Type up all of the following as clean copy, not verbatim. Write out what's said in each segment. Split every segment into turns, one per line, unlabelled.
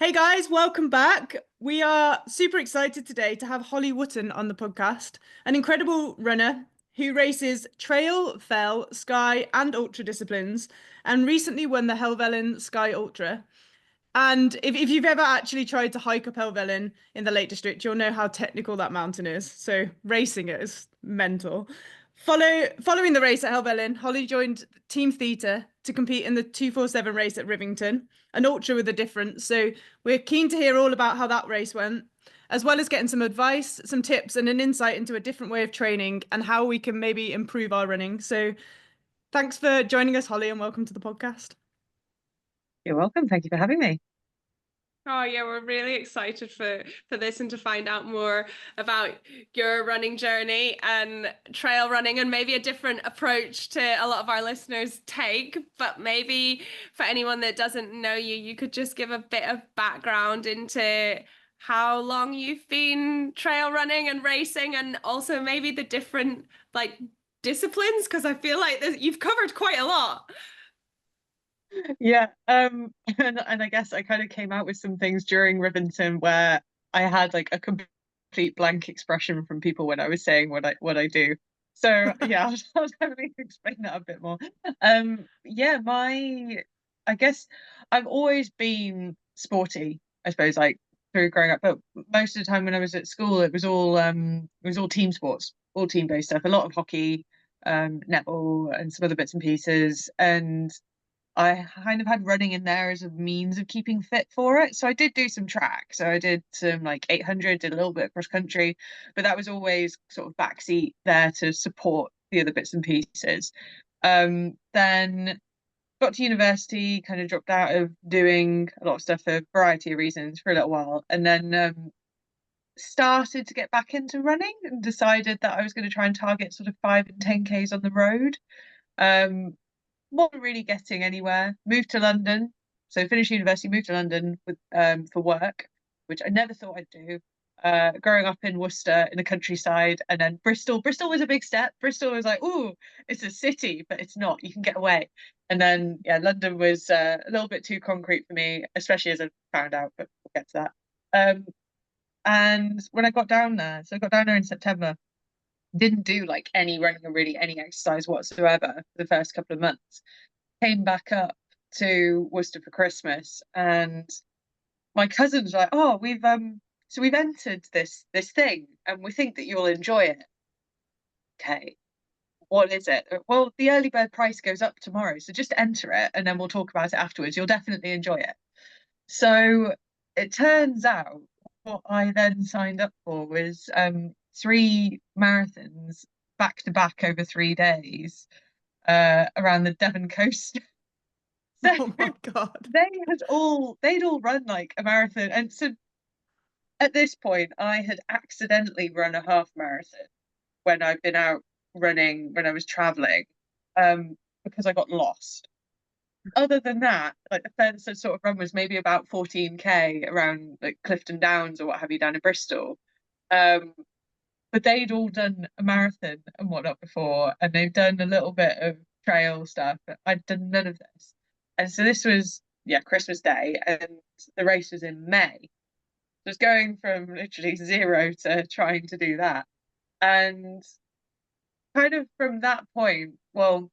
Hey guys, welcome back. We are super excited today to have Holly Wootten on the podcast, an incredible runner who races trail, fell, sky, and ultra disciplines, and recently won the Helvellyn Sky Ultra. And if you've ever actually tried to hike up Helvellyn in the Lake District, you'll know how technical that mountain is. So racing it is mental. Following the race at Helvellyn, Holly joined Team Theta to compete in the 247 race at Rivington, an ultra with a difference. So we're keen to hear all about how that race went, as well as getting some advice, some tips, and an insight into a different way of training and how we can maybe improve our running. So thanks for joining us, Holly, and welcome to the podcast.
You're welcome. Thank you for having me.
Oh yeah, we're really excited for this and to find out more about your running journey and trail running and maybe a different approach to a lot of our listeners take. But maybe for anyone that doesn't know you, you could just give a bit of background into how long you've been trail running and racing and also maybe the different like disciplines, because I feel like you've covered quite a lot.
Yeah, and I guess I kind of came out with some things during Rivington where I had like a complete blank expression from people when I was saying what I do. So yeah, I'll definitely explain that a bit more. Yeah, I guess I've always been sporty, I suppose, like through growing up, but most of the time when I was at school, it was all team sports, all team-based stuff, a lot of hockey, netball, and some other bits and pieces, and I kind of had running in there as a means of keeping fit for it. So I did do some track. So I did some like 800, did a little bit of cross country, but that was always sort of backseat there to support the other bits and pieces. Then got to university, kind of dropped out of doing a lot of stuff for a variety of reasons for a little while, and then started to get back into running and decided that I was going to try and target sort of 5 and 10 Ks on the road. Um, wasn't really getting anywhere. Moved to London. So finished university, moved to London with for work, which I never thought I'd do. Growing up in Worcester in the countryside, and then Bristol. Bristol was a big step. Bristol was like, oh, it's a city, but it's not. You can get away. And then yeah, London was a little bit too concrete for me, especially as I found out. But we'll get to that. And when I got down there, so I got down there in September, didn't do like any running or really any exercise whatsoever for the first couple of months. Came back up to Worcester for Christmas, and my cousin's like, "Oh, we've entered this thing, and we think that you'll enjoy it." Okay, what is it? Well, the early bird price goes up tomorrow, so just enter it, and then we'll talk about it afterwards. You'll definitely enjoy it. So it turns out what I then signed up for was 3 marathons back to back over 3 days around the Devon coast. So
Oh my God.
they'd all run like a marathon. And so at this point I had accidentally run a half marathon when I've been out running when I was traveling, because I got lost. Other than that, like the furthest sort of run was maybe about 14K around like Clifton Downs or what have you down in Bristol. Um, but they'd all done a marathon and whatnot before, and they've done a little bit of trail stuff. I'd done none of this. And so this was, yeah, Christmas Day, and the race was in May. Just going from literally zero to trying to do that. And kind of from that point, well,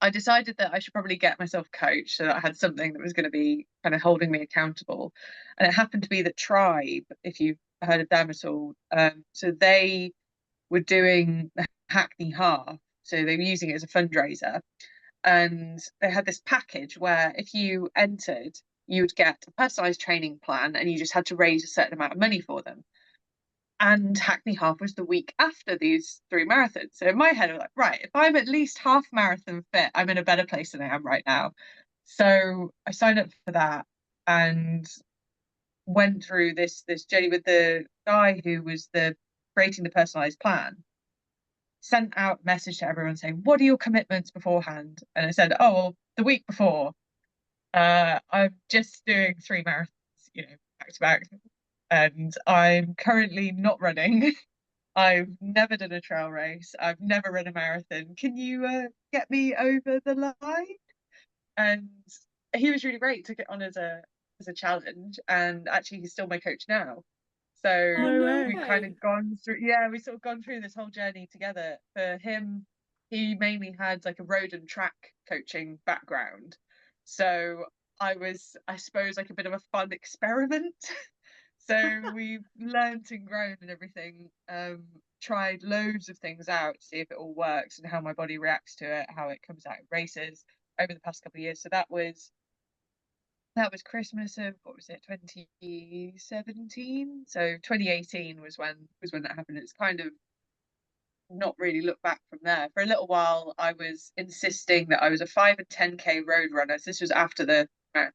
I decided that I should probably get myself a coach so that I had something that was going to be kind of holding me accountable. And it happened to be the Tribe, if you've heard of them at all. So they were doing the Hackney Half. So they were using it as a fundraiser. And they had this package where if you entered, you would get a personalised training plan and you just had to raise a certain amount of money for them. And Hackney Half was the week after these 3 marathons. So in my head, I was like, right, if I'm at least half marathon fit, I'm in a better place than I am right now. So I signed up for that and went through this journey with the guy who was the creating the personalized plan. Sent out a message to everyone saying, "What are your commitments beforehand?" And I said, "Oh, well, the week before, I'm just doing 3 marathons, back to back, and I'm currently not running." I've never done a trail race. I've never run a marathon. Can you get me over the line? And he was really great. Took it on as a challenge, and actually he's still my coach now. So
No way.
we've kind of gone through, we've sort of gone through this whole journey together. For him, he mainly had like a road and track coaching background. So I was, I suppose, like a bit of a fun experiment. So we've learned and grown and everything, tried loads of things out to see if it all works and how my body reacts to it, how it comes out in races over the past couple of years. So that was Christmas of, what was it, 2017? So 2018 was when that happened. It's kind of not really looked back from there. For a little while, I was insisting that I was a 5 and 10k road runner. So this was after the marathon.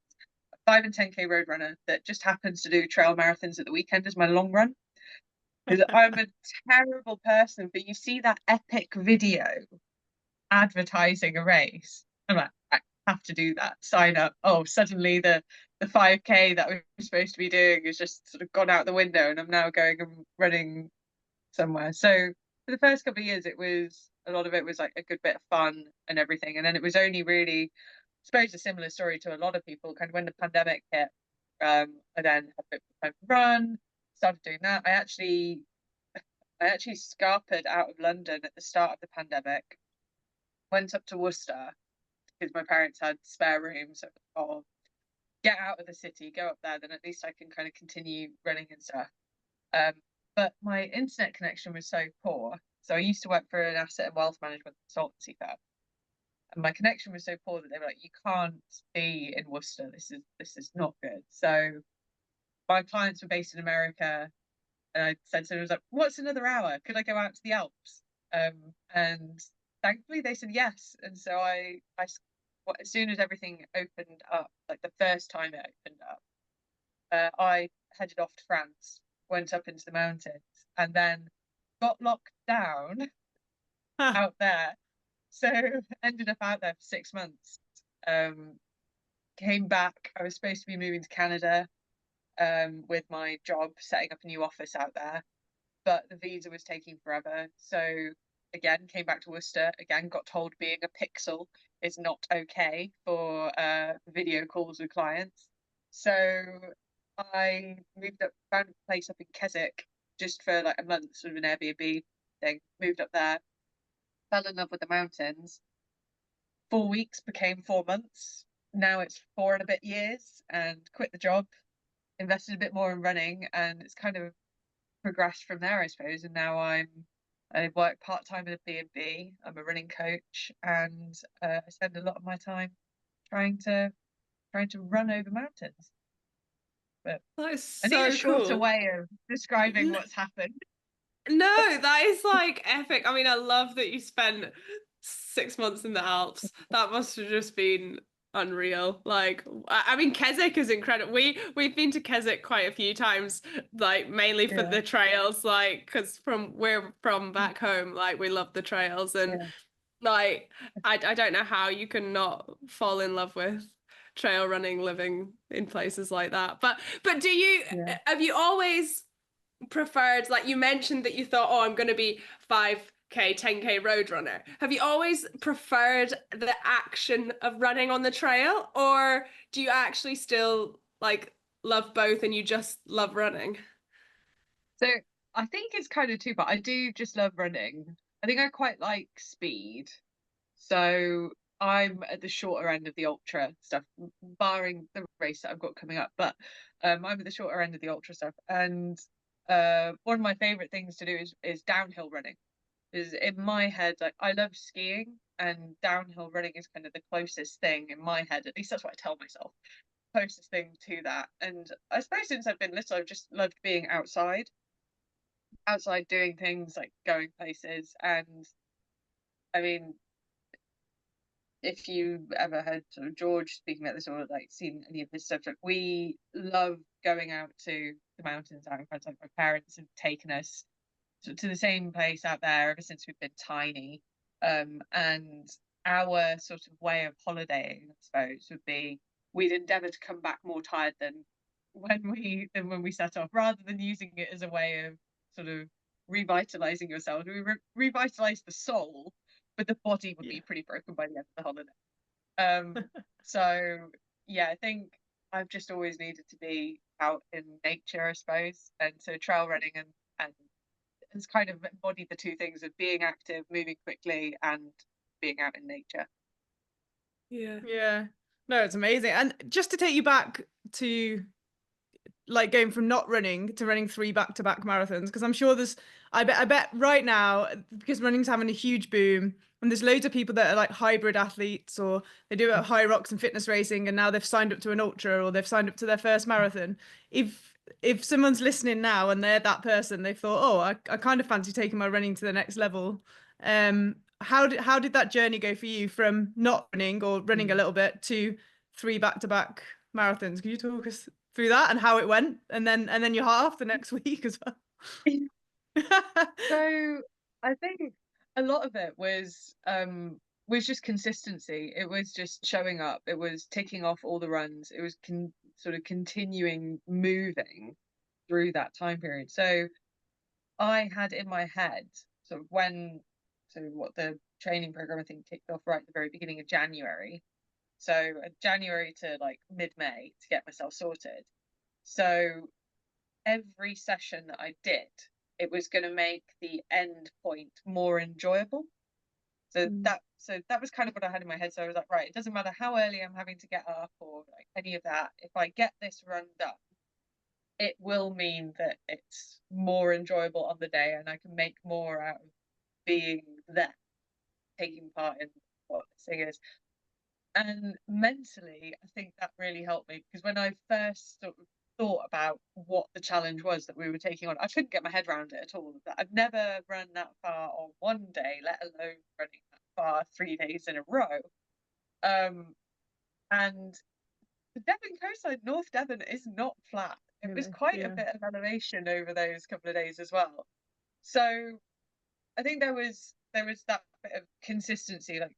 A 5 and 10k road runner that just happens to do trail marathons at the weekend as my long run. Because I'm a terrible person, but you see that epic video advertising a race. I'm like, I have to do that, sign up. Oh, suddenly the 5k that I was supposed to be doing has just sort of gone out the window, and I'm now going and running somewhere. So for the first couple of years, it was, a lot of it was like a good bit of fun and everything. And then it was only really, I suppose, a similar story to a lot of people, kind of when the pandemic hit, I then had a bit of time to run, started doing that. I actually scarpered out of London at the start of the pandemic, went up to Worcester because my parents had spare rooms. So, oh, get out of the city, go up there, then at least I can kind of continue running and stuff. But my internet connection was so poor. So I used to work for an asset and wealth management consultancy firm, and my connection was so poor that they were like, "You can't be in Worcester. This is not good." So my clients were based in America, and I said to them, "I was like, what's another hour? Could I go out to the Alps?" And thankfully they said yes. And so as soon as everything opened up, like the first time it opened up, I headed off to France, went up into the mountains, and then got locked down out there. So ended up out there for 6 months. Came back. I was supposed to be moving to Canada with my job, setting up a new office out there, but the visa was taking forever. So again, came back to Worcester, again, got told being a pixel is not okay for video calls with clients. So I moved up, found a place up in Keswick just for like a month, sort of an Airbnb thing, moved up there, fell in love with the mountains. 4 weeks became 4 months. Now it's 4 and a bit years, and quit the job, invested a bit more in running, and it's kind of progressed from there, I suppose. And now I work part-time at a B&B. I'm a running coach, and I spend a lot of my time trying to run over mountains. But
That is
I need
so
a shorter
cool.
way of describing what's happened.
No, that is like epic. I mean, I love that you spent 6 months in the Alps. That must have just been unreal. Like, I mean, Keswick is incredible. We've been to Keswick quite a few times, like mainly for the trails, like because from we're from back home, like we love the trails, and like I don't know how you can not fall in love with trail running, living in places like that. But do you have you always preferred, like you mentioned that you thought, oh, I'm going to be 5k 10k road runner. Have you always preferred the action of running on the trail, or do you actually still like love both and you just love running?
So I think it's kind of two, but I do just love running. I think I quite like speed. So I'm at the shorter end of the ultra stuff, barring the race that I've got coming up. But I'm at the shorter end of the ultra stuff, and one of my favorite things to do is downhill running. Is in my head, like I love skiing, and downhill running is kind of the closest thing in my head. At least that's what I tell myself. Closest thing to that. And I suppose since I've been little, I've just loved being outside doing things, like going places. And I mean, if you ever heard sort of George speaking about this, or like seen any of his stuff, like we love going out to the mountains out in France. Like my parents have taken us to the same place out there ever since we've been tiny. And our sort of way of holidaying, I suppose, would be we'd endeavour to come back more tired than when we set off, rather than using it as a way of sort of revitalizing yourself. We revitalize the soul, but the body would be pretty broken by the end of the holiday. So yeah, I think I've just always needed to be out in nature, I suppose. And so trail running and it's kind of embodied the two things of being active, moving quickly, and being out in nature.
Yeah. No, it's amazing. And just to take you back to like going from not running to running 3 back-to-back marathons, because I'm sure I bet right now, because running's having a huge boom, and there's loads of people that are like hybrid athletes, or they do it at high rocks and fitness racing, and now they've signed up to an ultra, or they've signed up to their first marathon. If someone's listening now and they're that person, they've thought, oh, I kind of fancy taking my running to the next level. How did that journey go for you from not running or running a little bit to 3 back-to-back marathons? Can you talk us through that and how it went, and then you're half the next week as well?
So I think a lot of it was just consistency. It was just showing up. It was ticking off all the runs. It was sort of continuing moving through that time period. So I had in my head sort of what the training program, I think, kicked off right at the very beginning of January. So January to like mid-May to get myself sorted. So every session that I did, it was going to make the end point more enjoyable. So that was kind of what I had in my head. So I was like, right, it doesn't matter how early I'm having to get up or like any of that. If I get this run done, it will mean that it's more enjoyable on the day, and I can make more out of being there, taking part in what this thing is. And mentally, I think that really helped me, because when I first sort of thought about what the challenge was that we were taking on, I couldn't get my head around it at all. I've never run that far on one day, let alone running that far 3 days in a row. And the Devon coastline, North Devon, is not flat. It was quite a bit of elevation over those couple of days as well. So I think there was that bit of consistency, like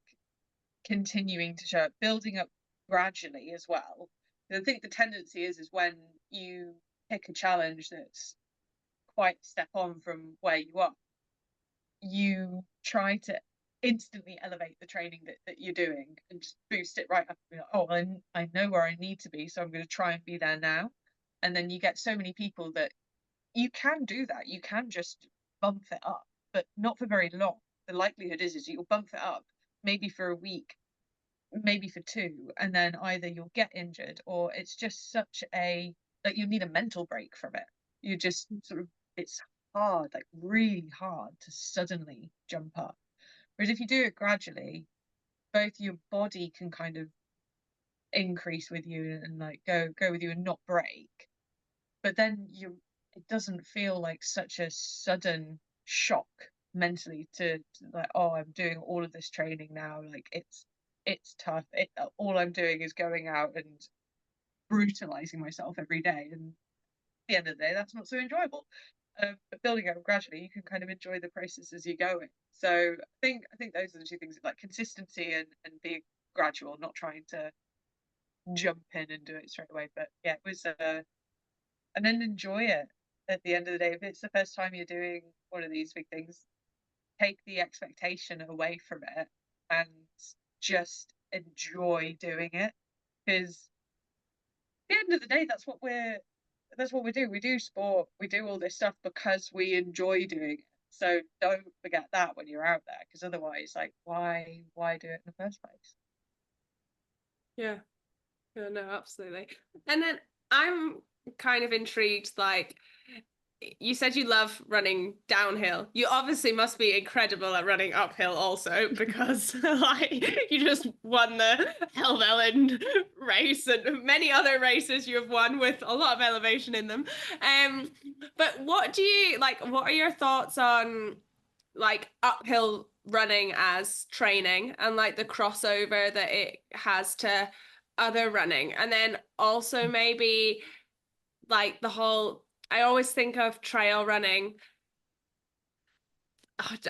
continuing to show up, building up gradually as well. I think the tendency is when you pick a challenge that's quite a step on from where you are, you try to instantly elevate the training that you're doing and just boost it right up. Like, oh, I know where I need to be, so I'm going to try and be there now. And then you get so many people that you can do that. You can just bump it up, but not for very long. The likelihood is you'll bump it up maybe for a week, maybe for 2, and then either you'll get injured, or it's just such a, like, you need a mental break from it. You just sort of, it's hard, like really hard to suddenly jump up. Whereas if you do it gradually, both your body can kind of increase with you and like go with you and not break, but then it doesn't feel like such a sudden shock mentally to like, oh, I'm doing all of this training now, like it's tough. All I'm doing is going out and brutalizing myself every day, and at the end of the day, that's not so enjoyable. But building up gradually, you can kind of enjoy the process as you're going. So I think those are the two things, like consistency and being gradual, not trying to jump in and do it straight away. But yeah, it was and then enjoy it at the end of the day. If it's the first time you're doing one of these big things, take the expectation away from it and just enjoy doing it, because at the end of the day, that's what we do. We do sport, we do all this stuff because we enjoy doing it. So don't forget that when you're out there, because otherwise, like, why do it in the first place?
Yeah, no, absolutely. And then I'm kind of intrigued, like, you said you love running downhill. You obviously must be incredible at running uphill also, because like you just won the Helvellyn race and many other races you have won with a lot of elevation in them. But what are your thoughts on like uphill running as training, and like the crossover that it has to other running? And then also maybe like I always think of trail running.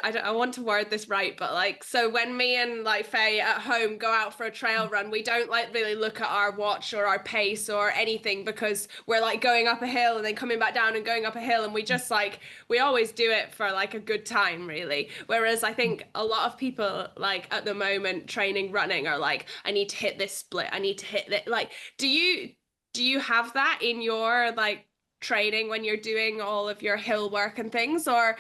I want to word this right, but like, so when me and like Faye at home go out for a trail run, we don't like really look at our watch or our pace or anything, because we're like going up a hill and then coming back down and going up a hill, and we just like, we always do it for like a good time, really. Whereas I think a lot of people like at the moment training running are like, I need to hit this split, I need to hit that. Like, do do you have that in your like training when you're doing all of your hill work and things, or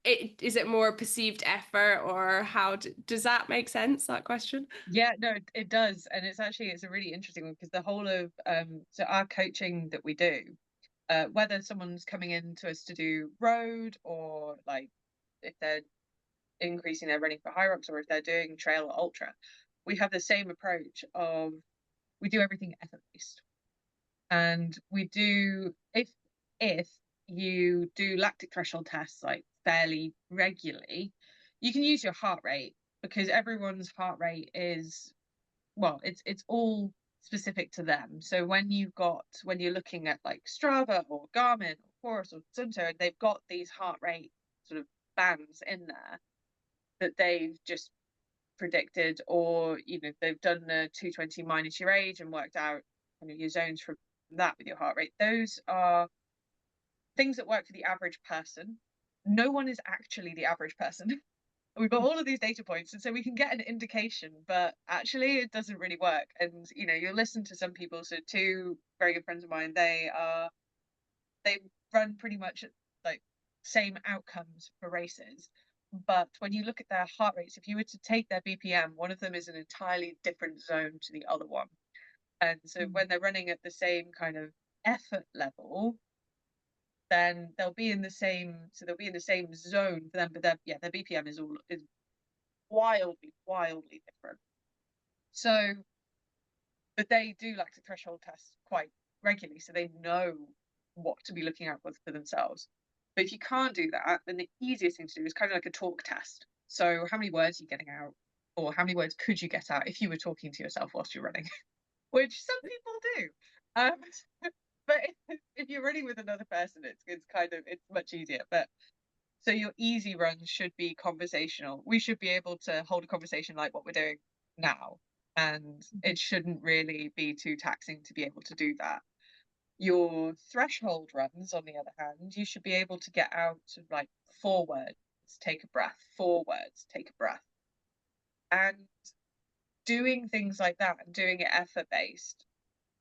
is it more perceived effort, or how does that make sense, that question?
Yeah, no, it does. And it's a really interesting one, because the whole of so our coaching that we do, whether someone's coming in to us to do road, or like if they're increasing their running for high rocks, or if they're doing trail or ultra, we have the same approach of, we do everything effort based. And we do, if you do lactic threshold tests like fairly regularly, you can use your heart rate, because everyone's heart rate is, well, it's all specific to them. So when you're looking at like Strava or Garmin or Forest or Sunto, they've got these heart rate sort of bands in there that they've just predicted, or they've done a 220 minus your age and worked out kind of your zones from that with your heart rate. Those are things that work for the average person. No one is actually the average person. We've got all of these data points, and so we can get an indication, but actually it doesn't really work. And you'll listen to some people. So two very good friends of mine, they run pretty much like same outcomes for races, but when you look at their heart rates, if you were to take their BPM, one of them is an entirely different zone to the other one. And so when they're running at the same kind of effort level, then they'll be in the same zone for them, but their BPM is wildly different. So, but they do lactic threshold tests quite regularly, so they know what to be looking out for themselves. But if you can't do that, then the easiest thing to do is kind of like a talk test. So how many words are you getting out, or how many words could you get out if you were talking to yourself whilst you're running? Which some people do. But if you're running with another person, it's much easier. But so your easy runs should be conversational. We should be able to hold a conversation like what we're doing now, and it shouldn't really be too taxing to be able to do that. Your threshold runs, on the other hand, you should be able to get out sort of like 4 words, take a breath, 4 words, take a breath. And doing things like that and doing it effort based,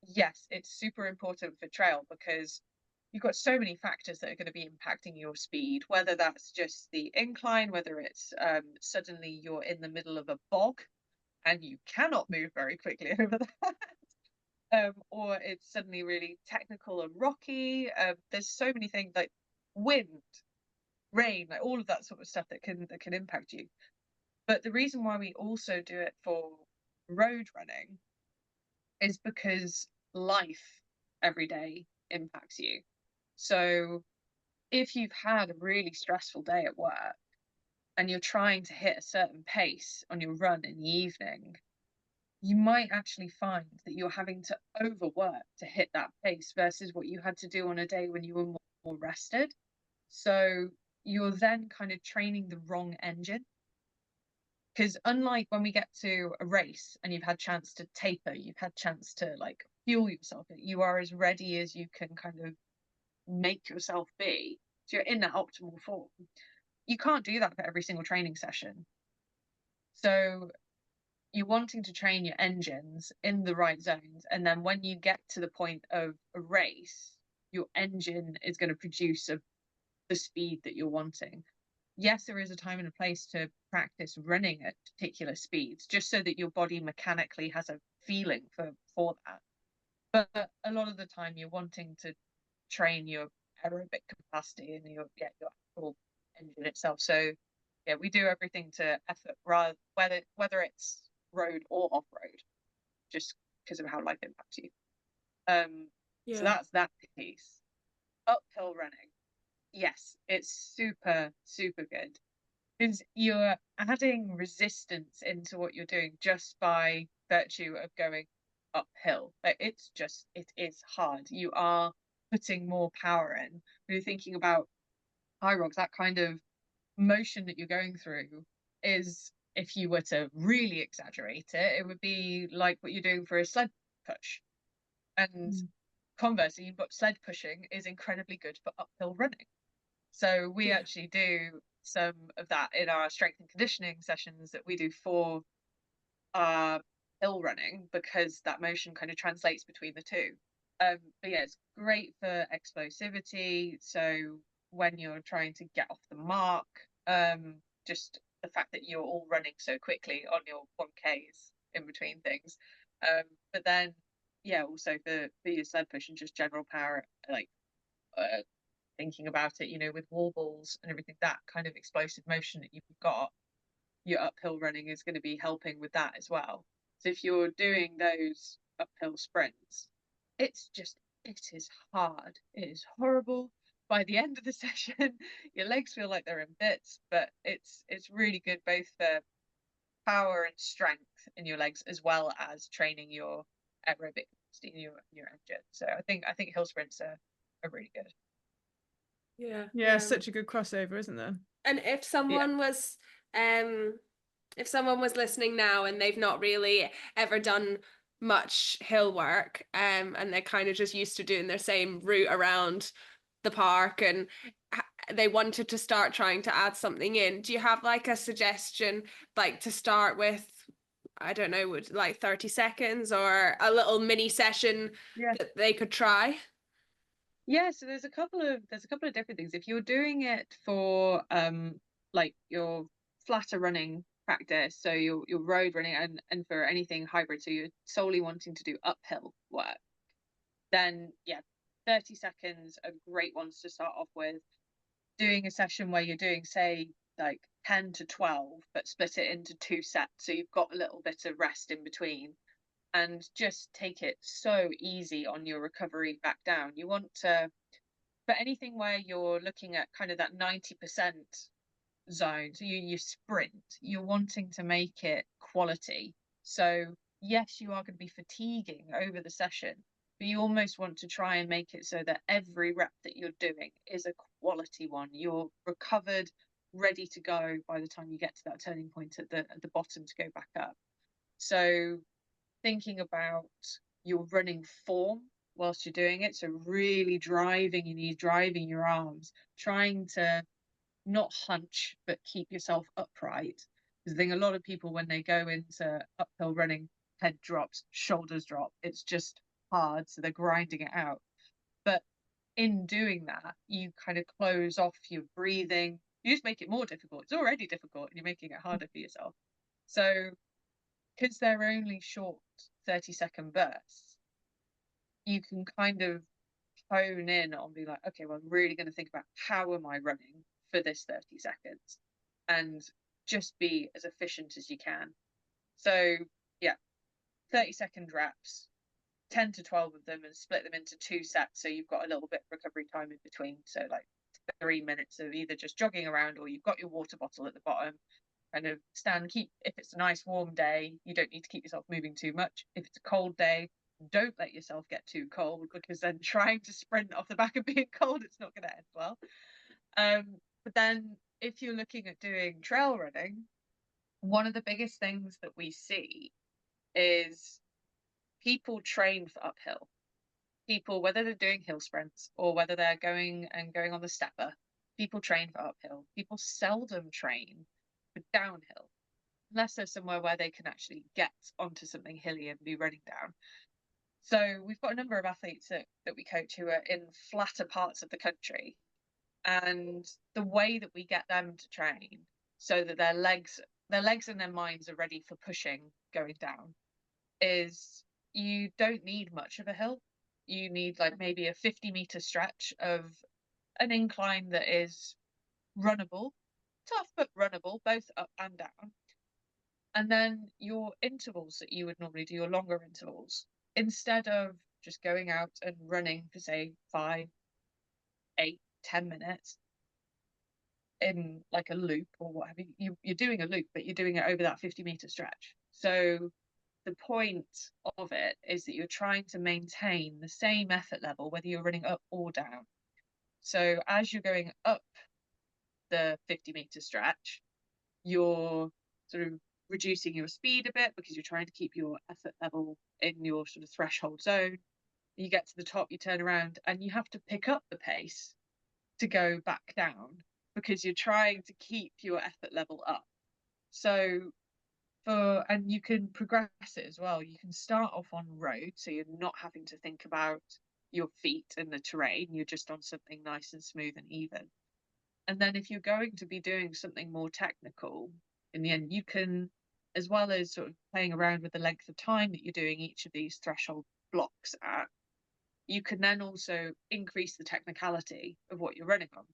yes, it's super important for trail, because you've got so many factors that are going to be impacting your speed, whether that's just the incline, whether it's suddenly you're in the middle of a bog and you cannot move very quickly over that, or it's suddenly really technical and rocky. There's so many things like wind, rain, like all of that sort of stuff that can impact you. But the reason why we also do it for road running is because life every day impacts you. So if you've had a really stressful day at work and you're trying to hit a certain pace on your run in the evening, you might actually find that you're having to overwork to hit that pace versus what you had to do on a day when you were more rested. So you're then kind of training the wrong engine. Because unlike when we get to a race and you've had chance to taper, you've had chance to like fuel yourself, you are as ready as you can kind of make yourself be. So you're in that optimal form. You can't do that for every single training session. So you're wanting to train your engines in the right zones. And then when you get to the point of a race, your engine is going to produce the speed that you're wanting. Yes, there is a time and a place to practice running at particular speeds, just so that your body mechanically has a feeling for that. But a lot of the time you're wanting to train your aerobic capacity and your actual engine itself. So yeah, we do everything to effort, whether it's road or off-road, just because of how life impacts you. So that's that piece. Uphill running, yes, it's super good, because you're adding resistance into what you're doing just by virtue of going uphill. Like it is hard. You are putting more power in. When you're thinking about high rocks, that kind of motion that you're going through is, if you were to really exaggerate it, it would be like what you're doing for a sled push. And conversely, but sled pushing is incredibly good for uphill running. So we actually do some of that in our strength and conditioning sessions that we do for hill running, because that motion kind of translates between the two. But yeah, it's great for explosivity. So when you're trying to get off the mark, just the fact that you're all running so quickly on your 1Ks in between things. But then, yeah, also for your sled push and just general power, like thinking about it, you know, with wall balls and everything, that kind of explosive motion that you've got, your uphill running is going to be helping with that as well. So if you're doing those uphill sprints, it is hard. It is horrible. By the end of the session, your legs feel like they're in bits, but it's really good both for power and strength in your legs, as well as training your aerobic capacity in your engine. So I think hill sprints are really good.
Yeah, such a good crossover, isn't there?
And if someone was listening now and they've not really ever done much hill work, and they're kind of just used to doing their same route around the park, and they wanted to start trying to add something in, do you have like a suggestion, like to start with, I don't know, would like 30 seconds or a little mini session that they could try?
Yeah, so there's a couple of different things. If you're doing it for like your flatter running practice, so your road running, and for anything hybrid, so you're solely wanting to do uphill work, then yeah, 30 seconds are great ones to start off with. Doing a session where you're doing, say, like 10 to 12, but split it into 2 sets, so you've got a little bit of rest in between, and just take it so easy on your recovery back down. You want to, for anything where you're looking at kind of that 90% zone, so you sprint, you're wanting to make it quality. So yes, you are going to be fatiguing over the session, but you almost want to try and make it so that every rep that you're doing is a quality one. You're recovered, ready to go by the time you get to that turning point at the bottom to go back up. So thinking about your running form whilst you're doing it, so really driving your knees, driving your arms, trying to not hunch but keep yourself upright. Because I think a lot of people, when they go into uphill running, head drops, shoulders drop, it's just hard, so they're grinding it out. But in doing that, you kind of close off your breathing, you just make it more difficult. It's already difficult and you're making it harder for yourself. So because they're only short 30-second bursts, you can kind of hone in on, be like, okay, well, I'm really going to think about how am I running for this 30 seconds, and just be as efficient as you can. So yeah, 30-second reps, 10 to 12 of them, and split them into 2 sets, so you've got a little bit of recovery time in between. So like 3 minutes of either just jogging around, or you've got your water bottle at the bottom, kind of if it's a nice warm day, you don't need to keep yourself moving too much. If it's a cold day, don't let yourself get too cold, because then trying to sprint off the back of being cold, it's not going to end well. But then if you're looking at doing trail running, one of the biggest things that we see is people train for uphill. People, whether they're doing hill sprints or whether they're going on the stepper, people train for uphill. People seldom train for downhill, unless there's somewhere where they can actually get onto something hilly and be running down. So we've got a number of athletes that we coach who are in flatter parts of the country, and the way that we get them to train so that their legs and their minds are ready for pushing going down is, you don't need much of a hill. You need like maybe a 50-meter stretch of an incline that is runnable, tough but runnable, both up and down. And then your intervals that you would normally do, your longer intervals, instead of just going out and running for, say, 5, 8, 10 minutes in like a loop or what have you, you're doing a loop, but you're doing it over that 50-meter stretch. So the point of it is that you're trying to maintain the same effort level whether you're running up or down. So as you're going up the 50-meter stretch, you're sort of reducing your speed a bit because you're trying to keep your effort level in your sort of threshold zone. You get to the top, you turn around, and you have to pick up the pace to go back down because you're trying to keep your effort level up. So and you can progress it as well. You can start off on road, so you're not having to think about your feet and the terrain. You're just on something nice and smooth and even. And then if you're going to be doing something more technical, in the end, you can, as well as sort of playing around with the length of time that you're doing each of these threshold blocks at, you can then also increase the technicality of what you're running on.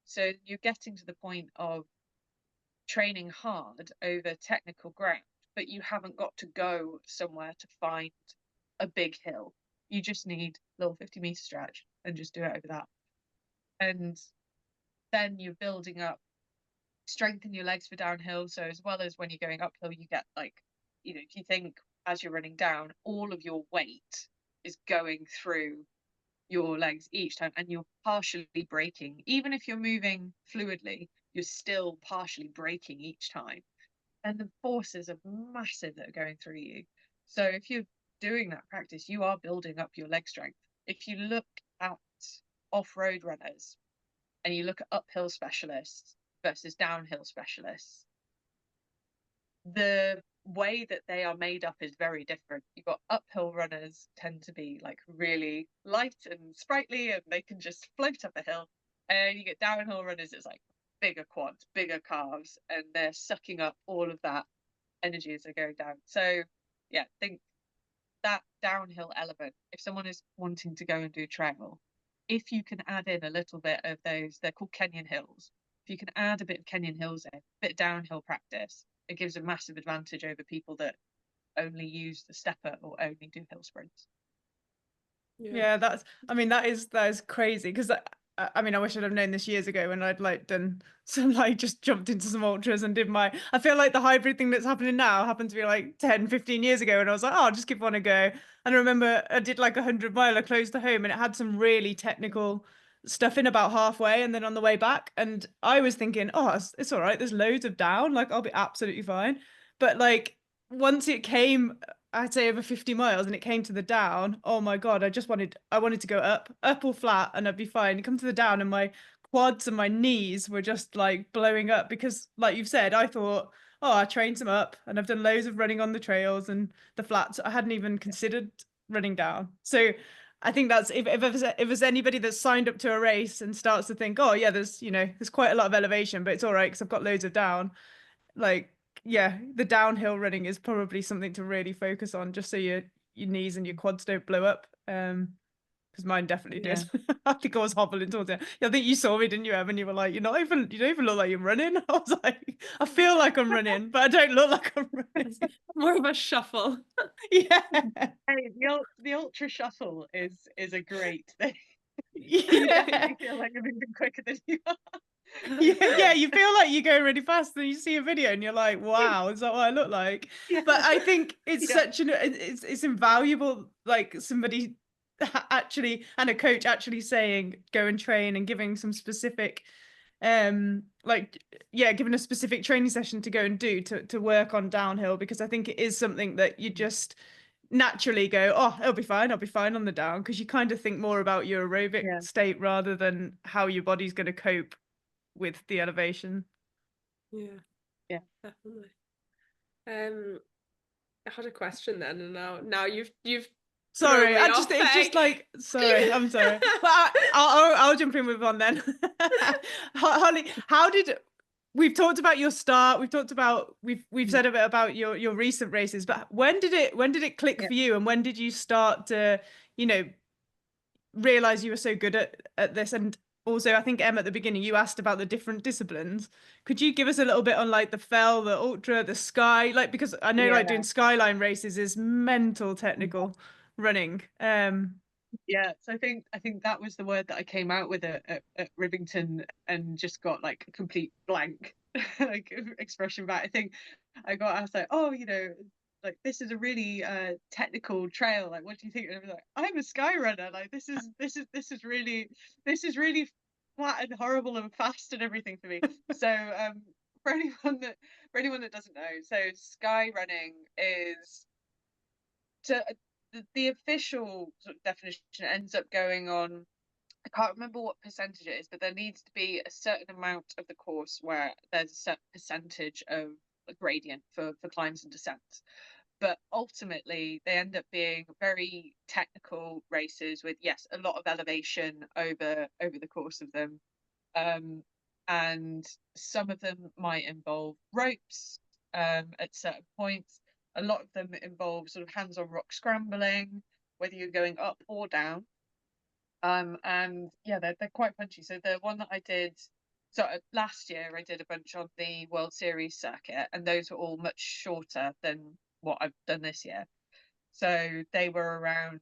So you're getting to the point of training hard over technical ground, but you haven't got to go somewhere to find a big hill. You just need a little 50-meter stretch and just do it over that. And then you're building up strength in your legs for downhill. So as well as when you're going uphill, you get like, you know, if you think as you're running down, all of your weight is going through your legs each time, and you're partially braking. Even if you're moving fluidly, you're still partially braking each time. And the forces are massive that are going through you. So if you're doing that practice, you are building up your leg strength. If you look at off-road runners and you look at uphill specialists versus downhill specialists, the way that they are made up is very different. You've got uphill runners tend to be like really light and sprightly, and they can just float up a hill. And you get downhill runners, it's like bigger quads, bigger calves, and they're sucking up all of that energy as they're going down. So yeah, I think that downhill element, if someone is wanting to go and do trail, if you can add in a little bit of those, they're called Kenyan hills. If you can add a bit of Kenyan hills in, a bit of downhill practice, it gives a massive advantage over people that only use the stepper or only do hill sprints.
Yeah, that is crazy, because I mean, I wish I'd have known this years ago when I'd like done some, like just jumped into some ultras and did my, I feel like the hybrid thing that's happening now happened to me like 10, 15 years ago, and I was like, oh, I'll just give one a go. And I remember I did like 100-miler close to home, and it had some really technical stuff in about halfway and then on the way back. And I was thinking, oh, it's all right. There's loads of down, like I'll be absolutely fine. But like once it came, I'd say over 50 miles, and it came to the down, oh my God, I wanted to go up or flat, and I'd be fine. Come to the down and my quads and my knees were just like blowing up, because like you've said, I thought, oh, I trained some up and I've done loads of running on the trails and the flats. I hadn't even considered running down. So I think that's, if there's anybody that's signed up to a race and starts to think, oh yeah, there's quite a lot of elevation, but it's all right because I've got loads of down. Like, yeah, the downhill running is probably something to really focus on, just so your knees and your quads don't blow up. Because mine definitely did. I think I was hobbling towards it. I think you saw me, didn't you, Evan? You were like, you don't even look like you're running. I was like, I feel like I'm running, but I don't look like I'm running.
More of a shuffle.
Yeah.
Hey, the ultra shuffle is a great thing.
Yeah.
You feel like you're moving quicker than you are.
Yeah, you feel like you're going really fast, and you see a video and you're like, wow, is that what I look like?
Yeah.
But I think it's it's invaluable, like somebody actually, and a coach actually saying go and train and giving some specific giving a specific training session to go and do to work on downhill, because I think it is something that you just naturally go, oh, I'll be fine on the down, because you kind of think more about your aerobic state rather than how your body's going to cope with the elevation.
Yeah, definitely. I had a question then, and now you've
sorry,
I'm sorry.
But I'll jump in with one then. Holly, we've talked about your start, we've said a bit about your recent races, but when did it click for you, and when did you start to realize you were so good at this? And also, I think, Em, at the beginning, you asked about the different disciplines. Could you give us a little bit on like the fell, the ultra, the sky? Like, because I know like doing skyline races is mental technical running.
Yeah, so I think that was the word that I came out with at Rivington, and just got like a complete blank like expression back. I think I got asked like, oh, like, this is a really technical trail, like what do you think? And I was like, I'm a sky runner, like this is really flat and horrible and fast and everything for me. So for anyone that doesn't know, so sky running is the official sort of definition ends up going on, I can't remember what percentage it is, but there needs to be a certain amount of the course where there's a certain percentage of a gradient for climbs and descents. But ultimately, they end up being very technical races with, yes, a lot of elevation over the course of them. And some of them might involve ropes at certain points. A lot of them involve sort of hands-on rock scrambling, whether you're going up or down. And yeah, they're quite punchy. So the one that I did, last year I did a bunch on the World Series circuit, and those were all much shorter than what I've done this year. So they were around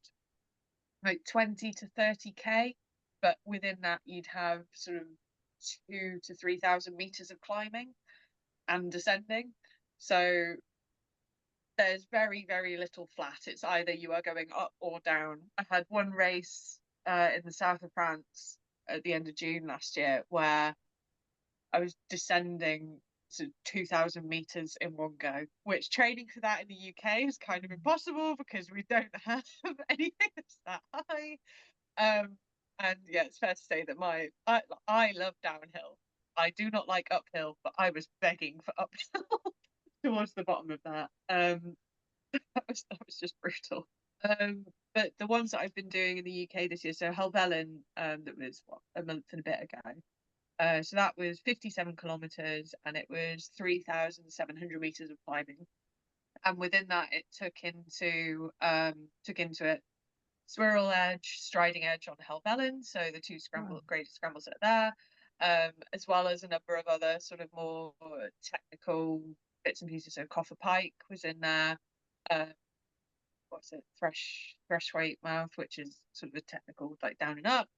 like 20 to 30k, but within that you'd have sort of 2 to 3,000 meters of climbing and descending. So there's very, very little flat. It's either you are going up or down. I had one race in the south of France at the end of June last year where I was descending to 2,000 meters in one go, which training for that in the UK is kind of impossible because we don't have anything that's that high. And yeah, it's fair to say that I love downhill. I do not like uphill, but I was begging for uphill towards the bottom of that. That was just brutal. But the ones that I've been doing in the UK this year, so Helvellyn, that was a month and a bit ago. So that was 57 kilometers, and it was 3,700 meters of climbing. And within that, it took into it Swirl Edge, Striding Edge on Helvellyn, so the two graded scrambles that are there, as well as a number of other sort of more technical bits and pieces. So Coffer Pike was in there. What's it? Thresh Mouth, which is sort of a technical like down and up.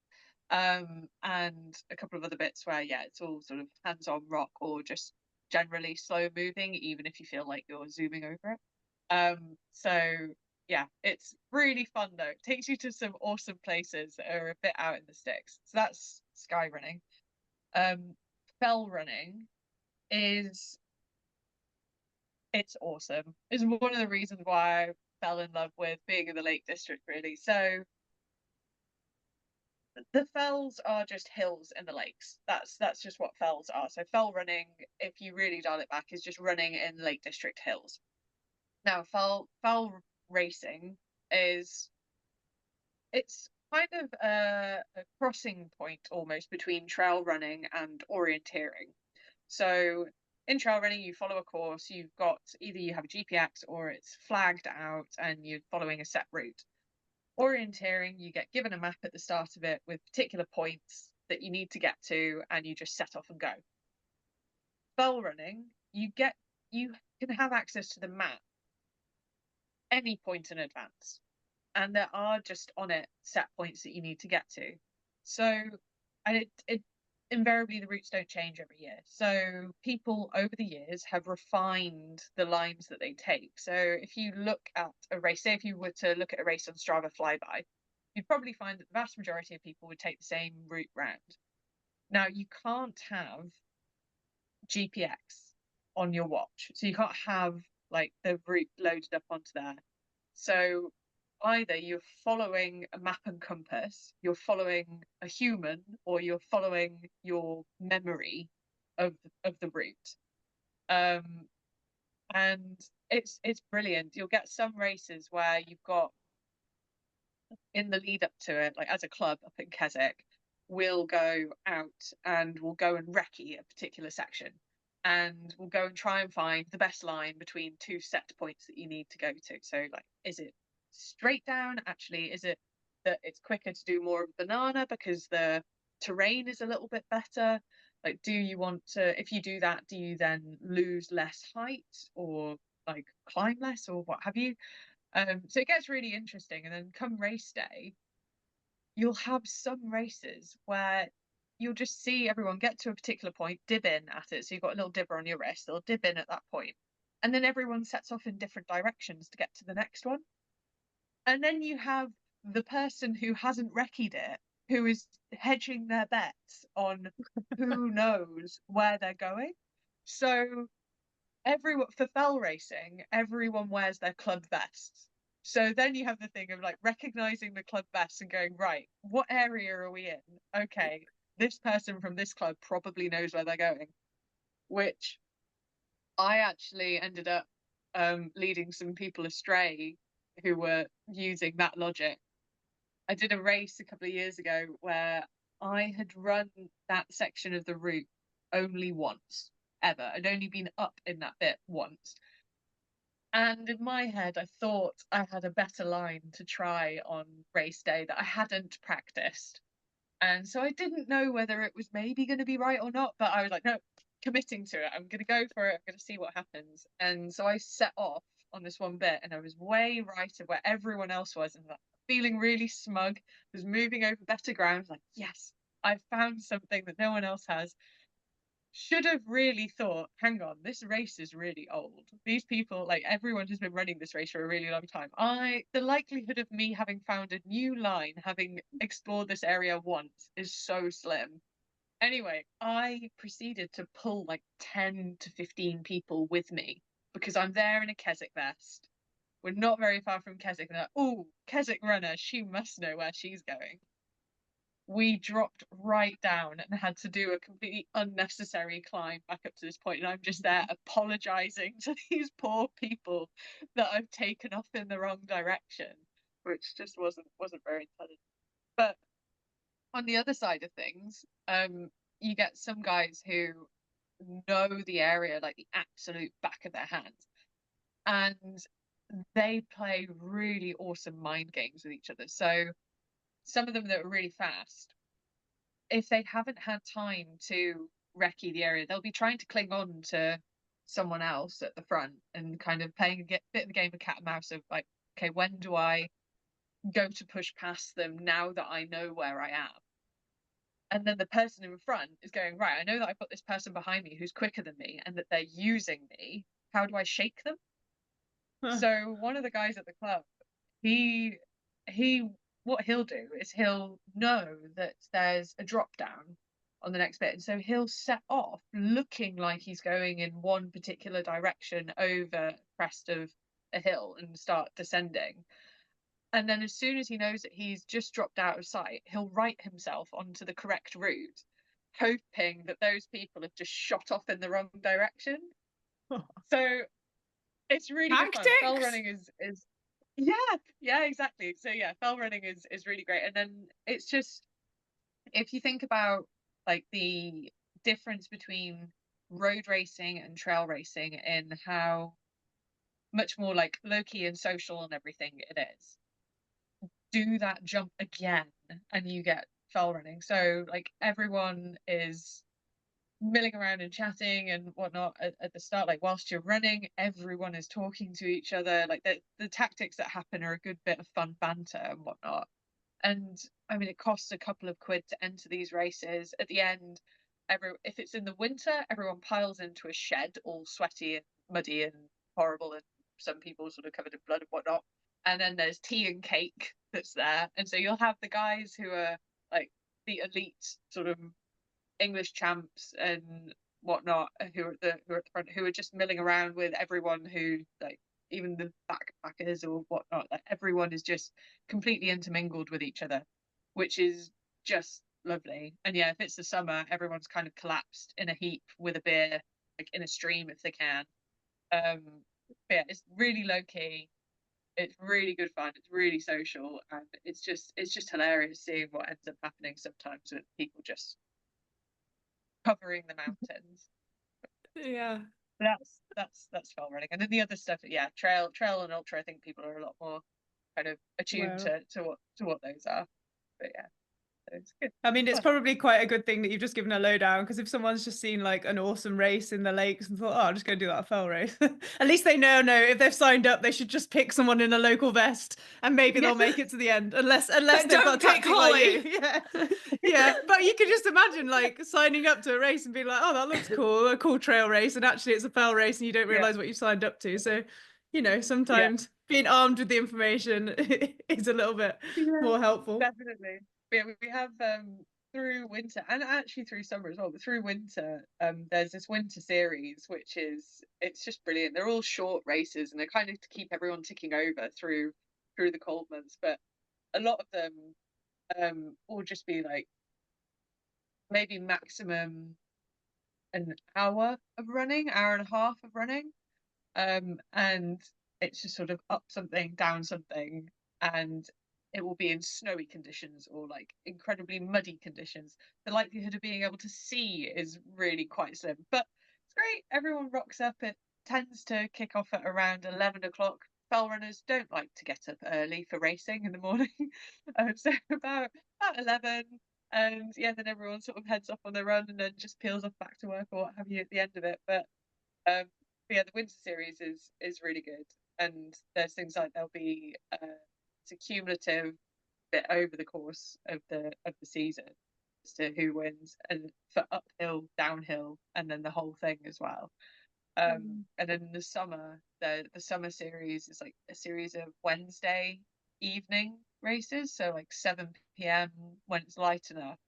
And a couple of other bits where it's all sort of hands-on rock or just generally slow moving, even if you feel like you're zooming over it. So yeah, it's really fun though. It takes you to some awesome places that are a bit out in the sticks. So that's sky running. Fell running it's awesome. It's one of the reasons why I fell in love with being in the Lake District, really. So the fells are just hills in the lakes. That's just what fells are. So fell running, if you really dial it back, is just running in Lake District hills. Now fell racing it's kind of a crossing point almost between trail running and orienteering. So in trail running, you follow a course. You've got either you have a GPX or it's flagged out and you're following a set route. Orienteering, you get given a map at the start of it with particular points that you need to get to, and you just set off and go. Fell running, you can have access to the map any point in advance, and there are just on it set points that you need to get to. So, and it invariably the routes don't change every year. So people over the years have refined the lines that they take. So if you look at a race, say if you were to look at a race on Strava Flyby, you'd probably find that the vast majority of people would take the same route round. Now you can't have GPX on your watch, so you can't have like the route loaded up onto there. So either you're following a map and compass, you're following a human, or you're following your memory of the route. And it's brilliant. You'll get some races where you've got in the lead up to it, like as a club up in Keswick, we'll go out and we'll go and recce a particular section. And we'll go and try and find the best line between two set points that you need to go to. So like, is it straight down? Actually, is it that it's quicker to do more of a banana because the terrain is a little bit better? Like, do you want to, if you do that, do you then lose less height or like climb less or what have you? So it gets really interesting. And then come race day, you'll have some races where you'll just see everyone get to a particular point, dib in at it. So you've got a little dibber on your wrist, they'll dib in at that point. And then everyone sets off in different directions to get to the next one. And then you have the person who hasn't recce'd it, who is hedging their bets on who knows where they're going. So everyone, for fell racing, everyone wears their club vests. So then you have the thing of like recognizing the club vests and going, right, what area are we in? Okay, this person from this club probably knows where they're going, which I actually ended up leading some people astray who were using that logic. I did a race a couple of years ago where I had run that section of the route only once ever. I'd only been up in that bit once. And in my head, I thought I had a better line to try on race day that I hadn't practiced. And so I didn't know whether it was maybe going to be right or not, but I was like, no, committing to it. I'm going to go for it. I'm going to see what happens. And so I set off on this one bit, and I was way right of where everyone else was, and like, feeling really smug, was moving over better ground, like, yes, I found something that no one else has. Should have really thought, hang on, this race is really old. These people, like everyone has been running this race for a really long time. The likelihood of me having found a new line, having explored this area once, is so slim. Anyway, I proceeded to pull like 10 to 15 people with me because I'm there in a Keswick vest. We're not very far from Keswick. And oh, Keswick runner, she must know where she's going. We dropped right down and had to do a completely unnecessary climb back up to this point, and I'm just there apologizing to these poor people that I've taken off in the wrong direction, which just wasn't very intelligent. But on the other side of things, you get some guys who know the area like the absolute back of their hands, and they play really awesome mind games with each other. So some of them that are really fast, if they haven't had time to recce the area, they'll be trying to cling on to someone else at the front and kind of playing a bit of a game of cat and mouse of like, okay, when do I go to push past them now that I know where I am? And then the person in front is going, right, I know that I've got this person behind me who's quicker than me and that they're using me. How do I shake them? So one of the guys at the club, he what he'll do is he'll know that there's a drop down on the next bit, and so he'll set off looking like he's going in one particular direction over the crest of a hill and start descending. And then as soon as he knows that he's just dropped out of sight, he'll right himself onto the correct route, hoping that those people have just shot off in the wrong direction. So it's really good fun. Fell running is yeah, exactly. So yeah, fell running is really great. And then it's just, if you think about like the difference between road racing and trail racing in how much more like low-key and social and everything it is, do that jump again and you get fell running. So like everyone is milling around and chatting and whatnot at the start, like whilst you're running, everyone is talking to each other, like the tactics that happen are a good bit of fun banter and whatnot. And I mean, it costs a couple of quid to enter these races. At the end, if it's in the winter, everyone piles into a shed all sweaty and muddy and horrible, and some people sort of covered in blood and whatnot. And then there's tea and cake that's there, and so you'll have the guys who are like the elite sort of English champs and whatnot, who are at the front, who are just milling around with everyone who, like, even the backpackers or whatnot, like everyone is just completely intermingled with each other, which is just lovely. And yeah, if it's the summer, everyone's kind of collapsed in a heap with a beer, like in a stream if they can. But yeah, it's really low key. It's really good fun. It's really social, and it's just hilarious seeing what ends up happening sometimes with people just covering the mountains.
Yeah,
that's fell running. And then the other stuff, yeah, trail and ultra, I think people are a lot more kind of attuned to what those are. But yeah, so it's good.
I mean, it's probably quite a good thing that you've just given a lowdown, because if someone's just seen like an awesome race in the lakes and thought, oh, I'm just going to do that fell race, at least they know, no, if they've signed up, they should just pick someone in a local vest and maybe they'll make it to the end, unless they've got a tactic
Holly.
like you. Yeah. But you could just imagine like signing up to a race and being like, oh, that looks cool, a cool trail race, and actually it's a fell race and you don't realize what you signed up to. So, you know, sometimes being armed with the information is a little bit more helpful.
Definitely. Yeah, we have through winter and actually through summer as well, but through winter, there's this winter series which it's just brilliant. They're all short races and they're kind of to keep everyone ticking over through the cold months, but a lot of them will just be like maybe maximum an hour of running, hour and a half of running. and it's just sort of up something, down something, and it will be in snowy conditions or like incredibly muddy conditions. The likelihood of being able to see is really quite slim, but it's great. Everyone rocks up. It tends to kick off at around 11 o'clock. Fell runners don't like to get up early for racing in the morning. So about 11, and yeah, then everyone sort of heads off on their run and then just peels off back to work or what have you at the end of it. But yeah, the winter series is really good, and there's things like there'll be it's a cumulative bit over the course of the season as to who wins, and for uphill, downhill, and then the whole thing as well. And then in the summer, the summer series is like a series of Wednesday evening races, so like 7 p.m. when it's light enough,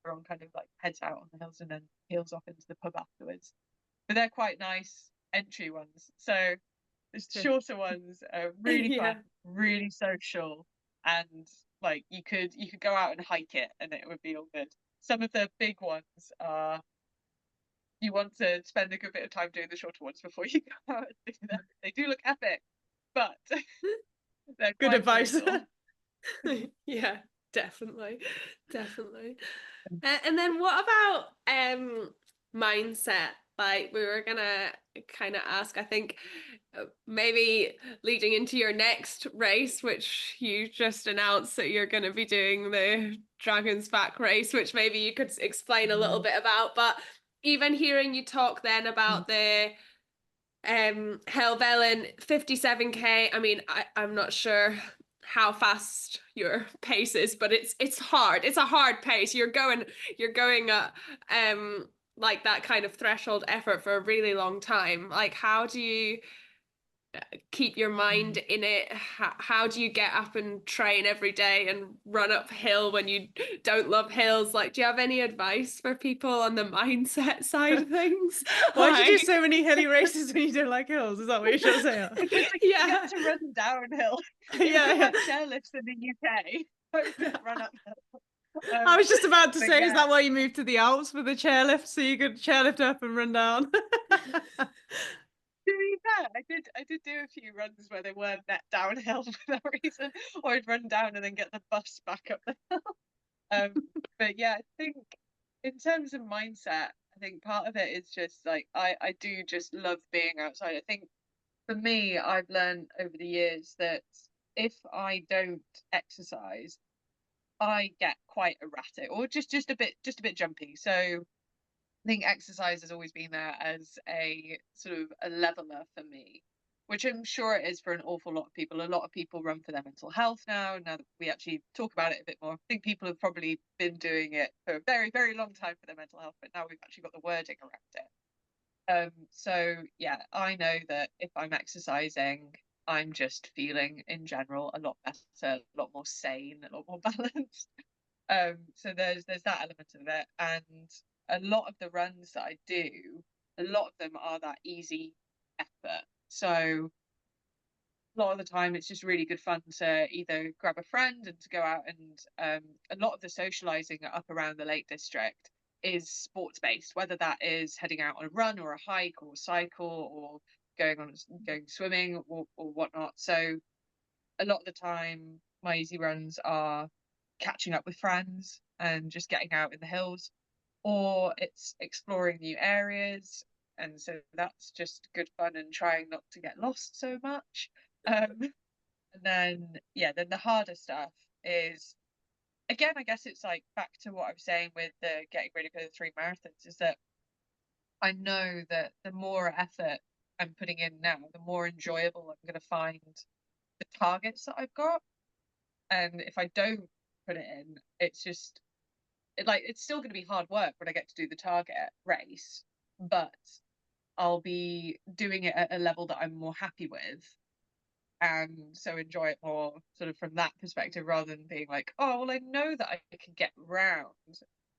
everyone kind of like heads out on the hills and then peels off into the pub afterwards. But they're quite nice entry ones. So the shorter ones are really fun, really social, and like you could go out and hike it and it would be all good. Some of the big ones are you want to spend a good bit of time doing the shorter ones before you go out and do them. They do look epic, but they're
Good advice.
Yeah, definitely. And then what about mindset? Like we were gonna kind of ask, I think maybe leading into your next race, which you just announced that you're going to be doing the Dragon's Back race, which maybe you could explain a little bit about. But even hearing you talk then about the Helvellyn 57k, I mean, I'm not sure how fast your pace is, but it's hard. It's a hard pace. You're going at like that kind of threshold effort for a really long time. Like, how do you keep your mind in it? How do you get up and train every day and run uphill when you don't love hills? Like, do you have any advice for people on the mindset side of things?
Why do you do so many hilly races when you don't like hills? Is that what you're trying to say?
You get to run downhill.
Yeah.
Chairlifts in the UK. Don't run uphill.
I was just about to say, is that why you moved to the Alps with the chairlift, so you could chairlift up and run down?
To be fair, I did do a few runs where they weren't net downhill for that reason, or I'd run down and then get the bus back up the hill. But yeah, I think in terms of mindset, I think part of it is just like I do just love being outside. I think for me, I've learned over the years that if I don't exercise, I get quite erratic or just a bit jumpy. So I think exercise has always been there as a sort of a leveler for me, which I'm sure it is for an awful lot of people. A lot of people run for their mental health now that we actually talk about it a bit more. I think people have probably been doing it for a very, very long time for their mental health, but now we've actually got the wording around it. So yeah, I know that if I'm exercising, I'm just feeling in general a lot better, a lot more sane, a lot more balanced. So there's that element of it, and a lot of the runs that I do, a lot of them are that easy effort. So a lot of the time it's just really good fun to either grab a friend and to go out, and a lot of the socializing up around the Lake District is sports based, whether that is heading out on a run or a hike or a cycle or going swimming or whatnot. So a lot of the time my easy runs are catching up with friends and just getting out in the hills, or it's exploring new areas, and so that's just good fun and trying not to get lost so much. And then the harder stuff is, again, I guess it's like back to what I was saying with the getting ready for the 3 marathons, is that I know that the more effort I'm putting in now, the more enjoyable I'm going to find the targets that I've got. And if I don't put it in, it's just it's still going to be hard work when I get to do the target race, but I'll be doing it at a level that I'm more happy with, and so enjoy it more sort of from that perspective, rather than being like, oh well, I know that I can get round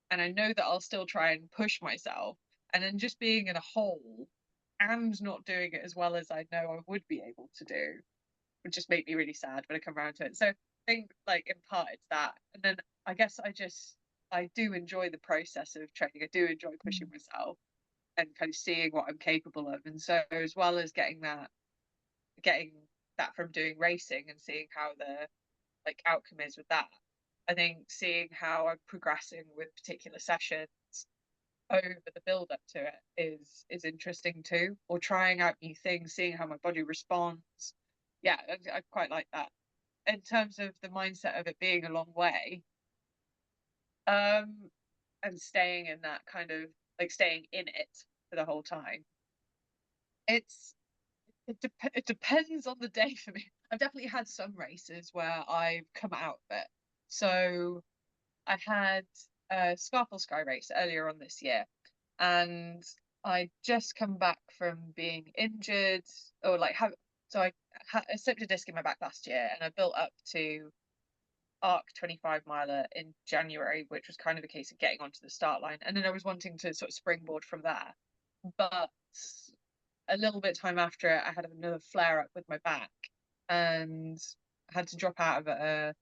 and I know that I'll still try and push myself, and then just being in a hole and not doing it as well as I know I would be able to do would just make me really sad when I come around to it. So I think like in part it's that, and then I guess I do enjoy the process of training. I do enjoy pushing myself, and kind of seeing what I'm capable of. And so as well as getting that from doing racing and seeing how the like outcome is with that, I think seeing how I'm progressing with particular sessions over the build up to it is interesting too, or trying out new things, seeing how my body responds. Yeah, I quite like that. In terms of the mindset of it being a long way, and staying in that kind of like staying in it for the whole time, it depends on the day for me. I've definitely had some races where I've come out of it. So I had a Helvellyn Sky race earlier on this year, and I just come back from being injured, or like I slipped a disc in my back last year, and I built up to Arc 25 miler in January, which was kind of a case of getting onto the start line, and then I was wanting to sort of springboard from there. But a little bit of time after it, I had another flare up with my back, and I had to drop out of a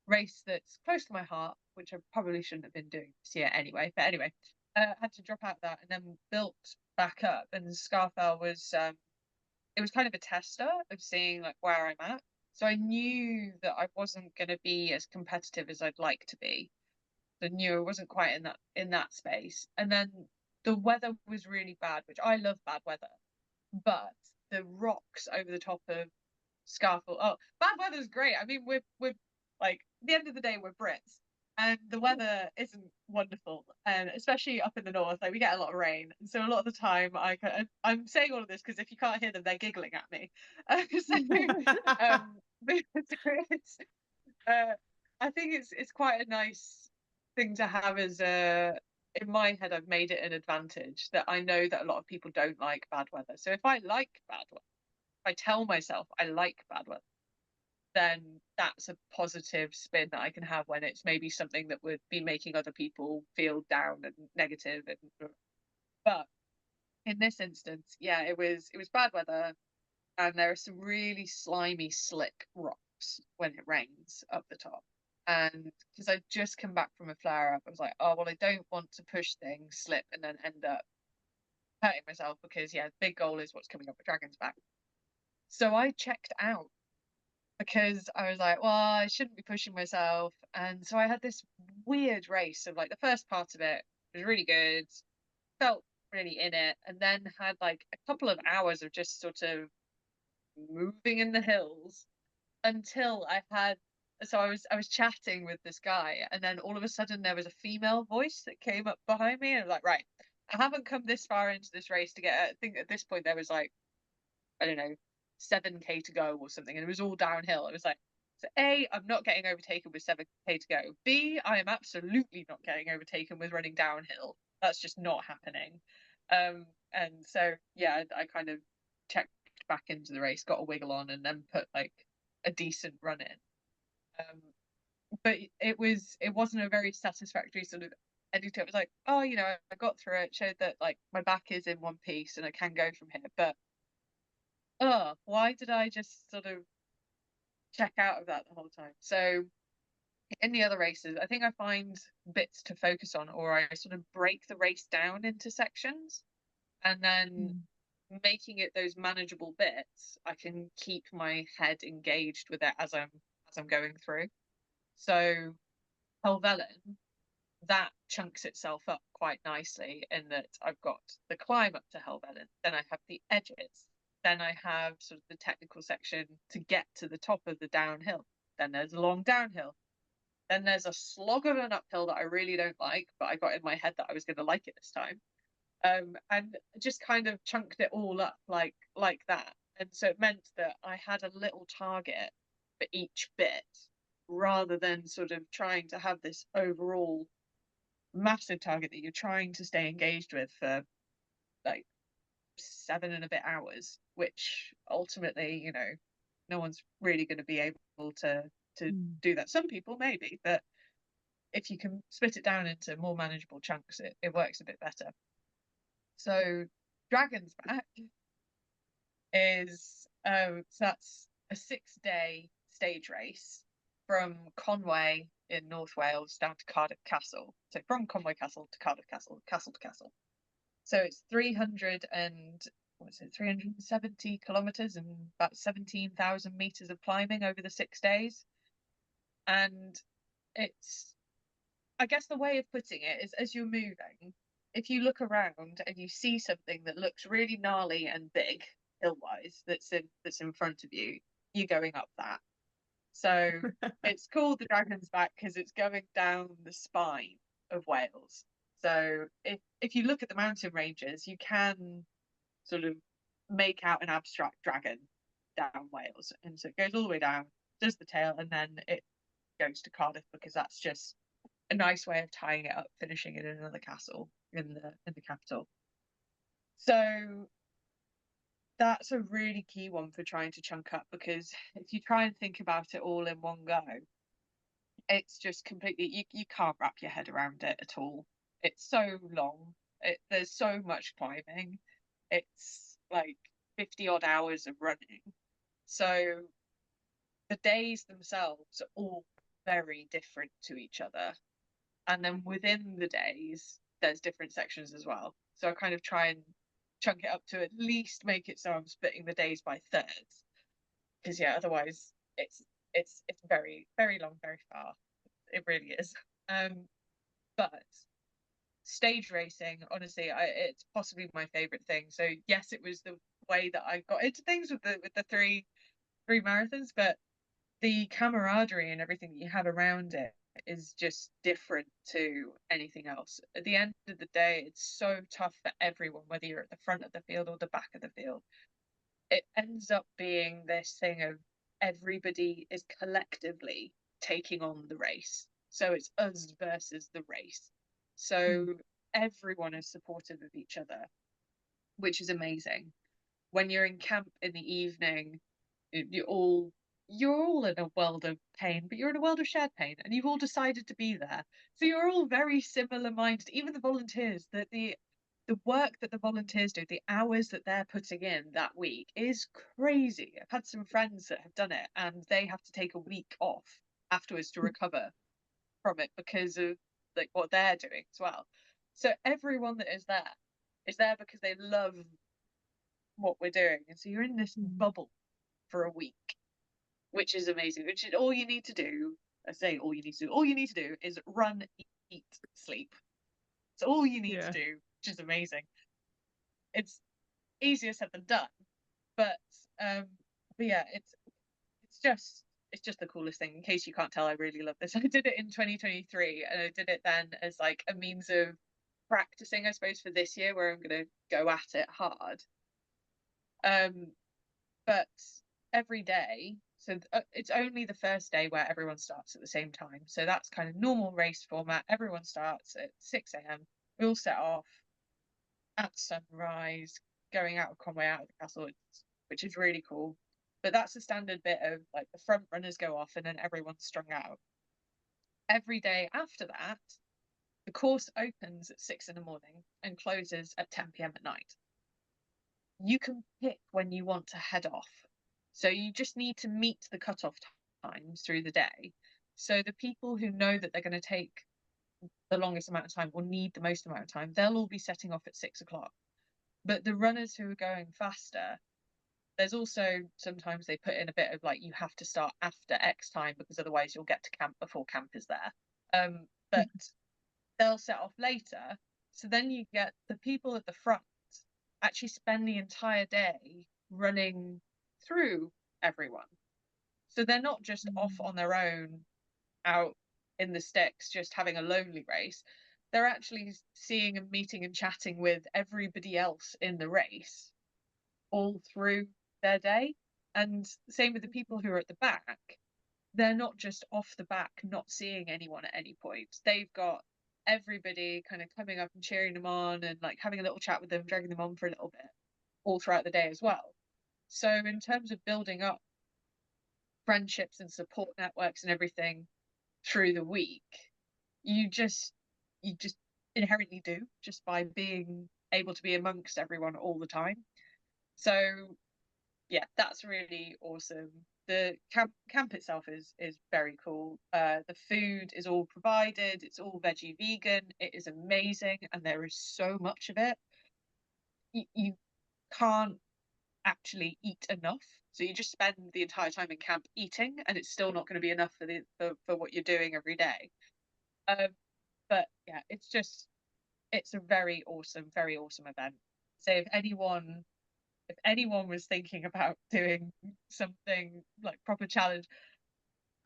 race that's close to my heart, which I probably shouldn't have been doing this year anyway. But anyway, I had to drop out of that and then built back up. And Scarfell was it was kind of a tester of seeing like where I'm at. So I knew that I wasn't going to be as competitive as I'd like to be. So I knew I wasn't quite in that space. And then the weather was really bad, which I love bad weather, but the rocks over the top of Scarfell. Oh, bad weather's great. I mean, we're like at the end of the day, we're Brits, and the weather isn't wonderful, and especially up in the north, like we get a lot of rain. And so a lot of the time, I'm saying all of this because if you can't hear them, they're giggling at me. It's, I think it's quite a nice thing to have as a. In my head, I've made it an advantage that I know that a lot of people don't like bad weather. So if I like bad weather, if I tell myself I like bad weather, then that's a positive spin that I can have when it's maybe something that would be making other people feel down and negative. But in this instance, yeah, it was bad weather, and there are some really slimy, slick rocks when it rains up the top. And because I just come back from a flare up, I was like, oh well, I don't want to push things, slip, and then end up hurting myself, because yeah, the big goal is what's coming up at Dragon's Back. So I checked out because I was like, well, I shouldn't be pushing myself. And so I had this weird race of like the first part of it was really good, felt really in it, and then had like a couple of hours of just sort of moving in the hills until I was chatting with this guy, and then all of a sudden there was a female voice that came up behind me, and I was like, right, I haven't come this far into this race to get, I think at this point there was like, I don't know, 7k to go or something, and it was all downhill. It was like, so A, I'm not getting overtaken with 7k to go. B, I am absolutely not getting overtaken with running downhill. That's just not happening. And so yeah, I kind of checked back into the race, got a wiggle on, and then put like a decent run in. But it wasn't a very satisfactory sort of ending to it. It was like, oh, you know, I got through it, showed that like my back is in one piece and I can go from here. But oh, why did I just sort of check out of that the whole time? So in the other races, I think I find bits to focus on, or I sort of break the race down into sections, and then making it those manageable bits, I can keep my head engaged with it as I'm going through. So Helvellyn, that chunks itself up quite nicely in that I've got the climb up to Helvellyn, then I have the edges, then I have sort of the technical section to get to the top of the downhill, then there's a long downhill, then there's a slog of an uphill that I really don't like, but I got in my head that I was going to like it this time, and just kind of chunked it all up like that. And so it meant that I had a little target for each bit, rather than sort of trying to have this overall massive target that you're trying to stay engaged with for like 7 and a bit hours, which ultimately, you know, no one's really going to be able to do that. Some people maybe, but if you can split it down into more manageable chunks, it works a bit better. So Dragon's Back is so that's a 6-day stage race from Conway in North Wales down to Cardiff Castle. So from Conway Castle to Cardiff Castle, castle to castle. So it's 370 kilometers and about 17,000 meters of climbing over the 6 days. And it's, I guess the way of putting it is, as you're moving, if you look around and you see something that looks really gnarly and big hill-wise that's in front of you, you're going up that. So it's called the Dragon's Back because it's going down the spine of Wales. So if you look at the mountain ranges, you can sort of make out an abstract dragon down Wales. And so it goes all the way down, does the tail, and then it goes to Cardiff because that's just a nice way of tying it up, finishing it in another castle in the capital. So that's a really key one for trying to chunk up, because if you try and think about it all in one go, it's just completely, you can't wrap your head around it at all. It's so long. There's so much climbing. It's like 50 odd hours of running. So the days themselves are all very different to each other. And then within the days, there's different sections as well. So I kind of try and chunk it up to at least make it so I'm splitting the days by thirds. Because yeah, otherwise it's very, very long, very far. It really is. But stage racing, honestly, it's possibly my favorite thing. So yes, it was the way that I got into things with the three marathons, but the camaraderie and everything that you have around it is just different to anything else. At the end of the day, it's so tough for everyone, whether you're at the front of the field or the back of the field. It ends up being this thing of everybody is collectively taking on the race. So it's us versus the race. So everyone is supportive of each other, which is amazing. When you're in camp in the evening, you're all in a world of pain, but you're in a world of shared pain, and you've all decided to be there. So you're all very similar minded. Even the volunteers, the work that the volunteers do, the hours that they're putting in that week is crazy. I've had some friends that have done it, and they have to take a week off afterwards to recover from it because of like what they're doing as well. So everyone that is there because they love what we're doing, and so you're in this bubble for a week, which is amazing. Which is all you need to do. I say all you need to do. All you need to do is run, eat, sleep. It's all you need to do, which is amazing. It's easier said than done, but yeah, it's just the coolest thing. In case you can't tell, I really love this. I did it in 2023, and I did it then as like a means of practicing, I suppose, for this year where I'm going to go at it hard. But every day, so it's only the first day where everyone starts at the same time. So that's kind of normal race format. Everyone starts at 6 a.m. We all set off at sunrise, going out of Conway, out of the castle, which is really cool. But that's the standard bit of like the front runners go off and then everyone's strung out. Every day after that, the course opens at 6 in the morning and closes at 10 p.m. at night. You can pick when you want to head off. So you just need to meet the cutoff times through the day. So the people who know that they're going to take the longest amount of time or need the most amount of time, they'll all be setting off at 6 o'clock. But the runners who are going faster, there's also sometimes they put in a bit of like, you have to start after X time because otherwise you'll get to camp before camp is there. But they'll set off later. So then you get the people at the front actually spend the entire day running through everyone. So they're not just off on their own out in the sticks, just having a lonely race. They're actually seeing and meeting and chatting with everybody else in the race all through their day. And same with the people who are at the back. They're not just off the back, not seeing anyone at any point. They've got everybody kind of coming up and cheering them on and like having a little chat with them, dragging them on for a little bit all throughout the day as well. So in terms of building up friendships and support networks and everything through the week, you just inherently do just by being able to be amongst everyone all the time. So yeah, that's really awesome. The camp itself is very cool. The food is all provided. It's all veggie vegan. It is amazing, and there is so much of it. you can't actually eat enough. So you just spend the entire time in camp eating, and it's still not going to be enough for what you're doing every day. But yeah, it's a very awesome event. So if anyone was thinking about doing something like proper challenge,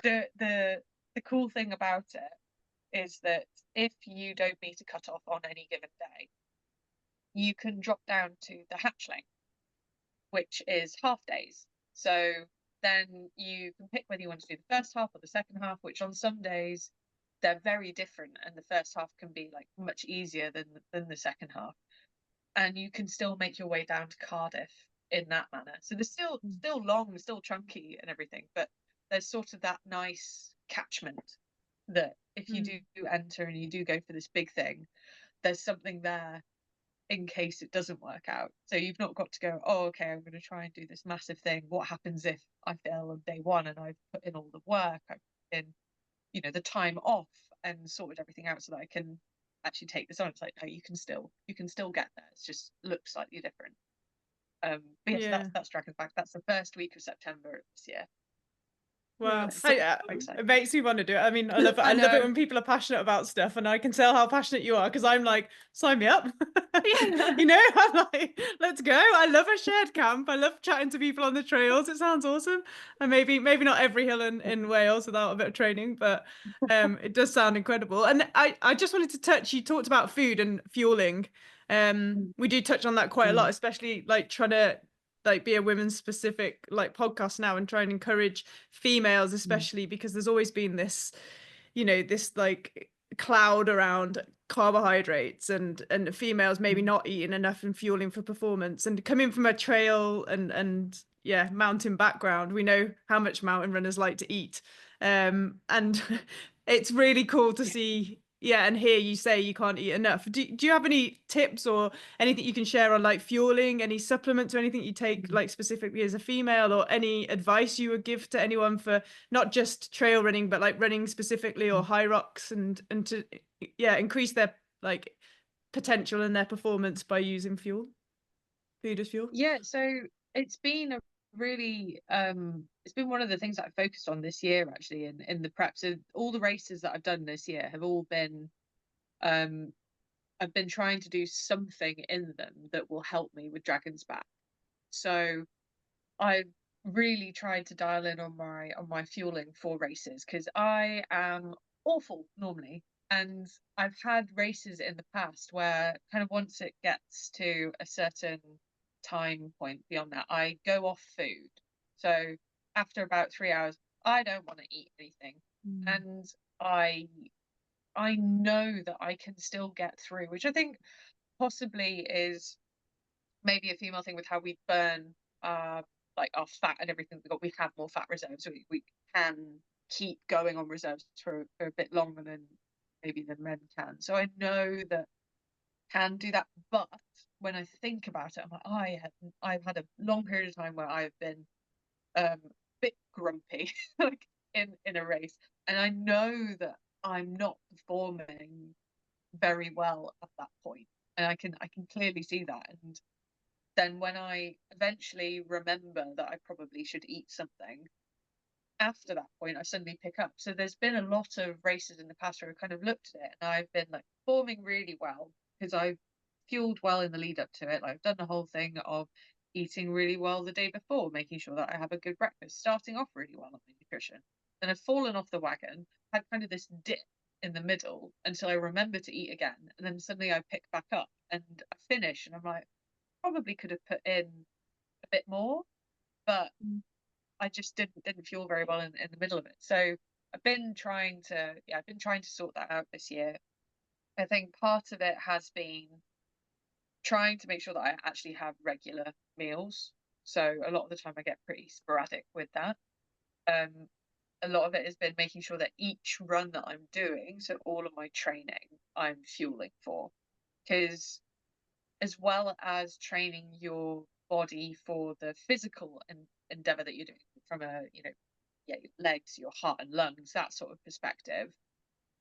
the cool thing about it is that if you don't meet a cutoff on any given day, you can drop down to the hatchling, which is half days. So then you can pick whether you want to do the first half or the second half, which on some days they're very different, and the first half can be like much easier than the second half. And you can still make your way down to Cardiff in that manner. So they're still long, still chunky and everything, but there's sort of that nice catchment that if you do enter and you do go for this big thing, there's something there in case it doesn't work out. So you've not got to go, oh, okay, I'm going to try and do this massive thing. What happens if I fail on day one and I've put in all the work, I've put in, the time off and sorted everything out so that I can actually take this on? It's like, no, you can still get there. It's just looks slightly different. But yes, that's Dragon's Back. That's the first week of September this year.
Wow,
So
it makes me want to do it. I mean, I love it. I love it when people are passionate about stuff, and I can tell how passionate you are because I'm like, sign me up. I'm like, let's go. I love a shared camp. I love chatting to people on the trails. It sounds awesome. And maybe not every hill in Wales without a bit of training, but it does sound incredible. And I just wanted to touch. You talked about food and fueling. We do touch on that quite a lot, especially like trying to like be a women's specific like podcast now and try and encourage females, especially because there's always been this, this like cloud around carbohydrates and females maybe not eating enough and fueling for performance. And coming from a trail and mountain background, we know how much mountain runners like to eat. And it's really cool to see and hear you say you can't eat enough. Do you have any tips or anything you can share on like fueling, any supplements or anything you take like specifically as a female, or any advice you would give to anyone for not just trail running but like running specifically or high rocks and to increase their like potential and their performance by using food as fuel?
Yeah, so it's been a really it's been one of the things that I've focused on this year actually in the prep. So all the races that I've done this year have all been I've been trying to do something in them that will help me with Dragon's Back. So I've really tried to dial in on my fueling for races because I am awful normally, and I've had races in the past where kind of once it gets to a certain time point beyond that, I go off food. So after about 3 hours, I don't want to eat anything, and I know that I can still get through, which I think possibly is maybe a female thing with how we burn like our fat and everything. We have more fat reserves, so we can keep going on reserves for a bit longer than maybe than men can. So I know that can do that, but when I think about it, I'm like, I've had a long period of time where I've been a bit grumpy like in a race, and I know that I'm not performing very well at that point, and I can clearly see that. And then when I eventually remember that I probably should eat something, after that point I suddenly pick up. So there's been a lot of races in the past where I've kind of looked at it and I've been like performing really well because I've fueled well in the lead up to it. I've done the whole thing of eating really well the day before, making sure that I have a good breakfast, starting off really well on my nutrition. Then I've fallen off the wagon, had kind of this dip in the middle until I remember to eat again, and then suddenly I pick back up and I finish and I'm like, probably could have put in a bit more, but I just didn't fuel very well in the middle of it. So I've been trying to sort that out this year. I think part of it has been trying to make sure that I actually have regular meals. So a lot of the time I get pretty sporadic with that. A lot of it has been making sure that each run that I'm doing, so all of my training, I'm fueling for, because as well as training your body for the physical endeavor that you're doing from your legs, your heart and lungs, that sort of perspective,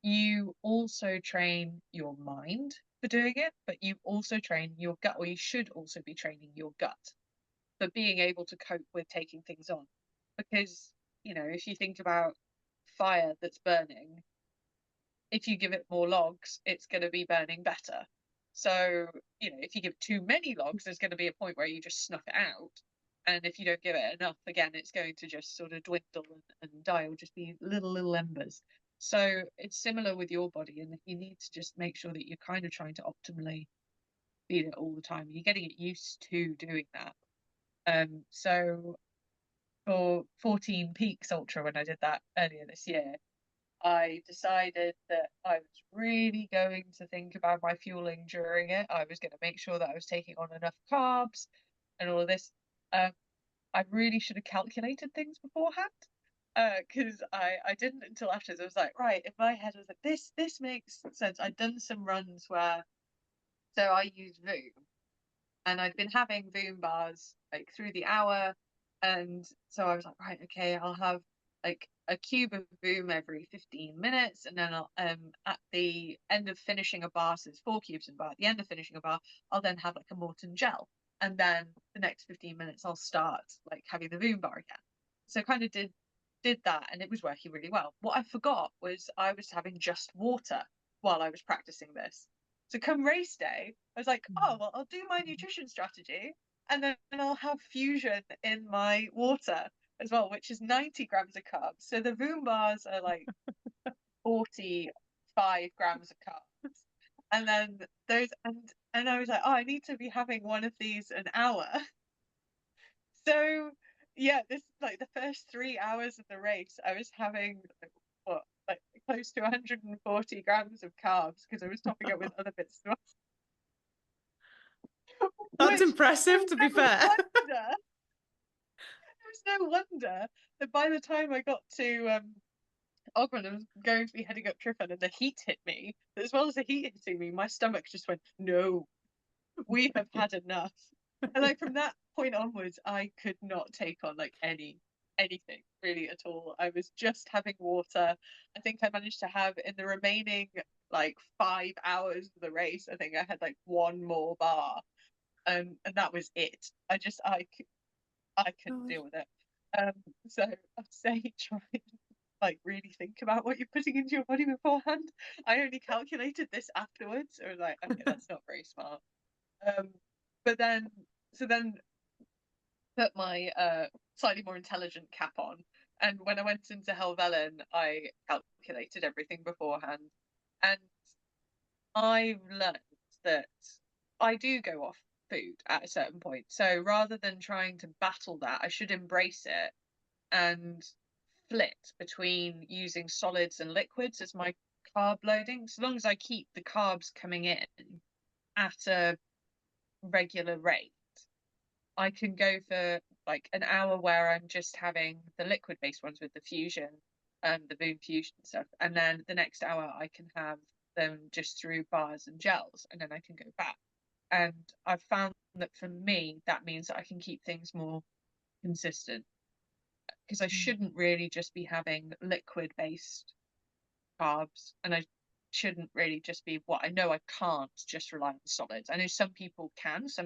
you also train your mind. for doing it, but you also train your gut, or you should also be training your gut for being able to cope with taking things on. Because, you know, if you think about fire that's burning, if you give it more logs, it's going to be burning better. So, you know, if you give too many logs, there's going to be a point where you just snuff it out. And if you don't give it enough, again, it's going to just sort of dwindle and die, or just be little embers. So it's similar with your body, and you need to just make sure that you're kind of trying to optimally feed it all the time. You're getting it used to doing that. So for 14 Peaks Ultra, when I did that earlier this year, I decided that I was really going to think about my fueling during it. I was going to make sure that I was taking on enough carbs and all of this. I really should have calculated things beforehand, because I didn't until afterwards. I was like, right, in my head I was like, this makes sense. I'd done some runs where, so I used Voom, and I'd been having Voom bars like through the hour, and so I was like, right, okay, I'll have like a cube of Voom every 15 minutes, and then I'll at the end of finishing a bar, so there's 4 cubes in a bar. At the end of finishing a bar, I'll then have like a Morton gel, and then the next 15 minutes I'll start like having the Voom bar again. So kind of did that, and it was working really well. What I forgot was I was having just water while I was practicing this. So come race day, I was like, oh, well, I'll do my nutrition strategy, and then I'll have fusion in my water as well, which is 90 grams of carbs. So the Voom bars are like 45 grams of carbs. And then those, and I was like, oh, I need to be having one of these an hour. So yeah, this like the first 3 hours of the race, I was having what, like close to 140 grams of carbs, because I was topping it with other bits of
That's impressive, to be fair.
There was no wonder that by the time I got to Ogren, I was going to be heading up Tryfan, and the heat hit me. As well as the heat hitting me, my stomach just went, no, we have had enough. And like from that point onwards, I could not take on like anything really at all. I was just having water. I think I managed to have, in the remaining like 5 hours of the race, I think I had like 1 more bar. And that was it. I couldn't deal with it. So I'd say try and like really think about what you're putting into your body beforehand. I only calculated this afterwards. I was like, okay, that's not very smart. But then put my slightly more intelligent cap on, and when I went into Helvellyn, I calculated everything beforehand, and I've learned that I do go off food at a certain point. So rather than trying to battle that, I should embrace it and flit between using solids and liquids as my carb loading. So long as I keep the carbs coming in at a regular rate, I can go for like an hour where I'm just having the liquid based ones with the fusion, the Voom fusion stuff, and then the next hour I can have them just through bars and gels, and then I can go back. And I've found that for me, that means that I can keep things more consistent, because I shouldn't really just be having liquid based carbs, and I shouldn't really just be, what I know I can't just rely on solids. I know some people can just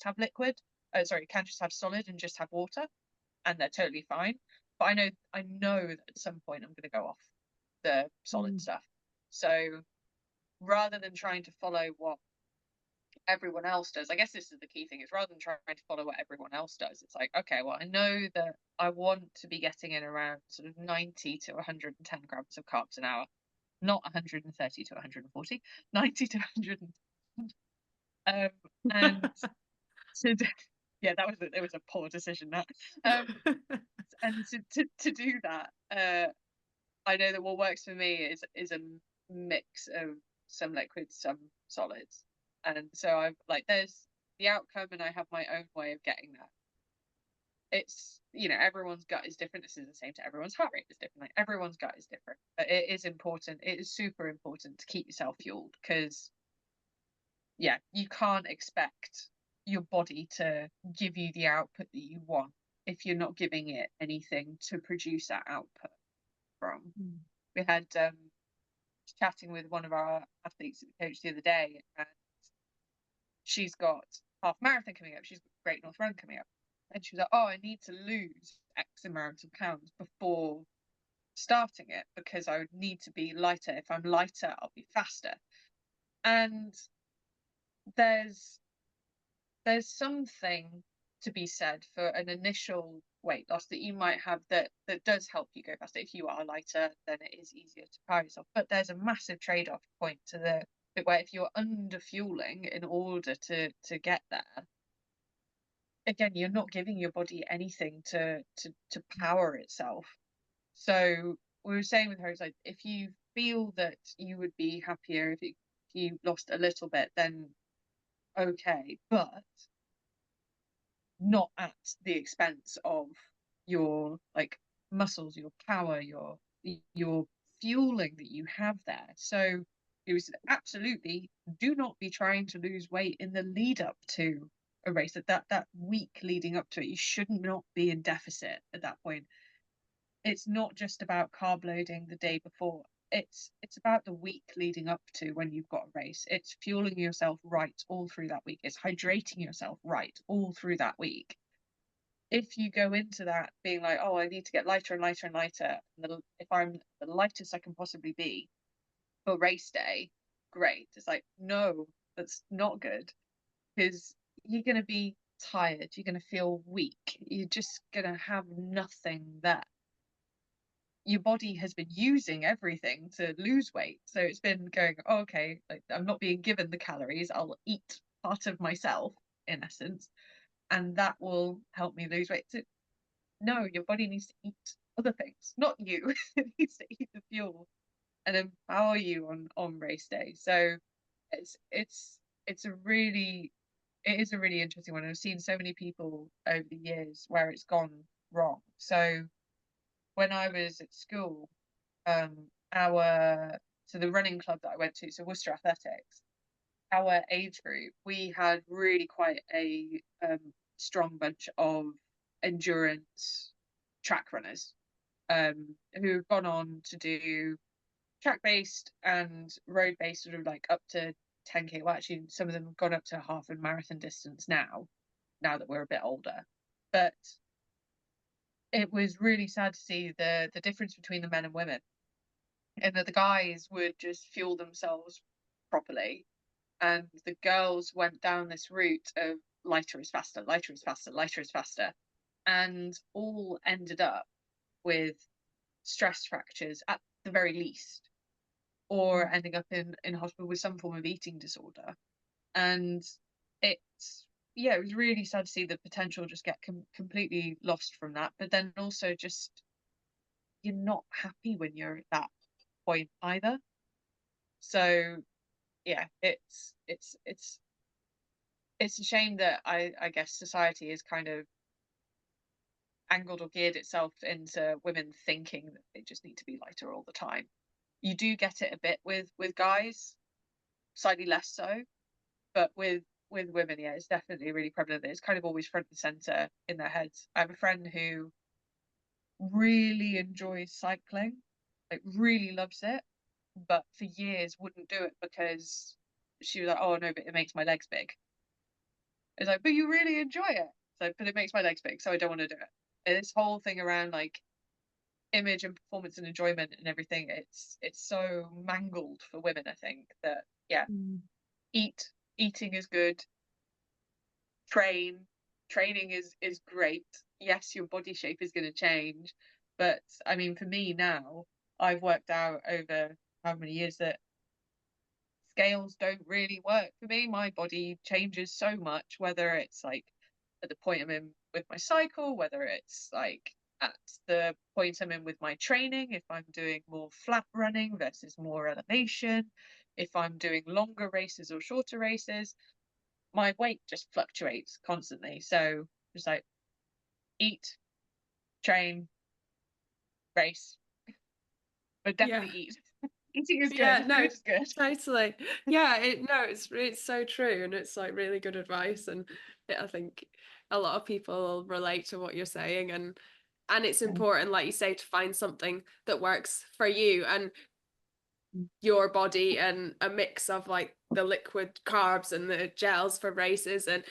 have liquid, can just have solid and just have water, and they're totally fine. But I know that at some point I'm going to go off the solid stuff. So rather than trying to follow what everyone else does, I guess this is the key thing, is rather than trying to follow what everyone else does, it's like, okay, well, I know that I want to be getting in around sort of 90 to 110 grams of carbs an hour, not 130 to 140, 90 to 100. And to yeah, it was a poor decision, that. And to do that, I know that what works for me is a mix of some liquids, some solids. And so I've like, there's the outcome, and I have my own way of getting that. It's, you know, everyone's gut is different. This is the same to everyone's heart rate is different. Like, everyone's gut is different. But it is important. It is super important to keep yourself fueled, because yeah, you can't expect your body to give you the output that you want if you're not giving it anything to produce that output from. We had chatting with one of our athletes that we coached the other day, and she's got half marathon coming up. She's got Great North Run coming up. And she was like, oh, I need to lose X amount of pounds before starting it because I would need to be lighter. If I'm lighter, I'll be faster. And there's something to be said for an initial weight loss that you might have that does help you go faster. If you are lighter, then it is easier to power yourself. But there's a massive trade-off point to the bit where if you're under fueling in order to get there, again, you're not giving your body anything to power itself. So we were saying with her, it's like, if you feel that you would be happier if you lost a little bit, then okay, but not at the expense of your like muscles, your power, your fueling that you have there. So it was absolutely do not be trying to lose weight in the lead up to a race. That week leading up to it, you should not be in deficit at that point. It's not just about carb loading the day before. It's about the week leading up to when you've got a race. It's fueling yourself right all through that week. It's hydrating yourself right all through that week. If you go into that being like, oh, I need to get lighter and lighter and lighter, and if I'm the lightest I can possibly be for race day, great. It's like, no, that's not good, because you're going to be tired. You're going to feel weak. You're just going to have nothing there. Your body has been using everything to lose weight. So it's been going, oh, okay, like, I'm not being given the calories. I'll eat part of myself, in essence, and that will help me lose weight. So no, your body needs to eat other things, not you. It needs to eat the fuel and empower you on race day. So it is a really interesting one. I've seen so many people over the years where it's gone wrong. So when I was at school, the running club that I went to, so Worcester Athletics, our age group, we had really quite a strong bunch of endurance track runners who have gone on to do track-based and road-based, sort of like up to 10k. Well, actually, some of them have gone up to half a marathon distance now that we're a bit older. But it was really sad to see the difference between the men and women, and that the guys would just fuel themselves properly, and the girls went down this route of lighter is faster, lighter is faster, lighter is faster, and all ended up with stress fractures at the very least, or ending up in hospital with some form of eating disorder. And it was really sad to see the potential just get completely lost from that. But then also just, you're not happy when you're at that point either. So yeah, it's a shame that I guess society is kind of angled or geared itself into women thinking that they just need to be lighter all the time. You do get it a bit with guys, slightly less so, but with women, yeah, it's definitely really prevalent. It's kind of always front and center in their heads. I have a friend who really enjoys cycling, like really loves it, but for years wouldn't do it because she was like, oh no, but it makes my legs big. It's like, but you really enjoy it. It's like, but it makes my legs big, so I don't want to do it. And this whole thing around like image and performance and enjoyment and everything, it's so mangled for women, I think, that eating is good, training is great. Yes, your body shape is going to change, but I mean, for me now, I've worked out over how many years that scales don't really work for me. My body changes so much, whether it's like at the point I'm in with my cycle, whether it's like at the point I'm in with my training, if I'm doing more flat running versus more elevation, if I'm doing longer races or shorter races, my weight just fluctuates constantly. So just like eat, train, race, but definitely eat. Eating is good.
Yeah, no,
it's good.
Totally. Yeah, it's so true, and it's like really good advice, and I think a lot of people will relate to what you're saying, and it's important, like you say, to find something that works for you. And your body and a mix of like the liquid carbs and the gels for races and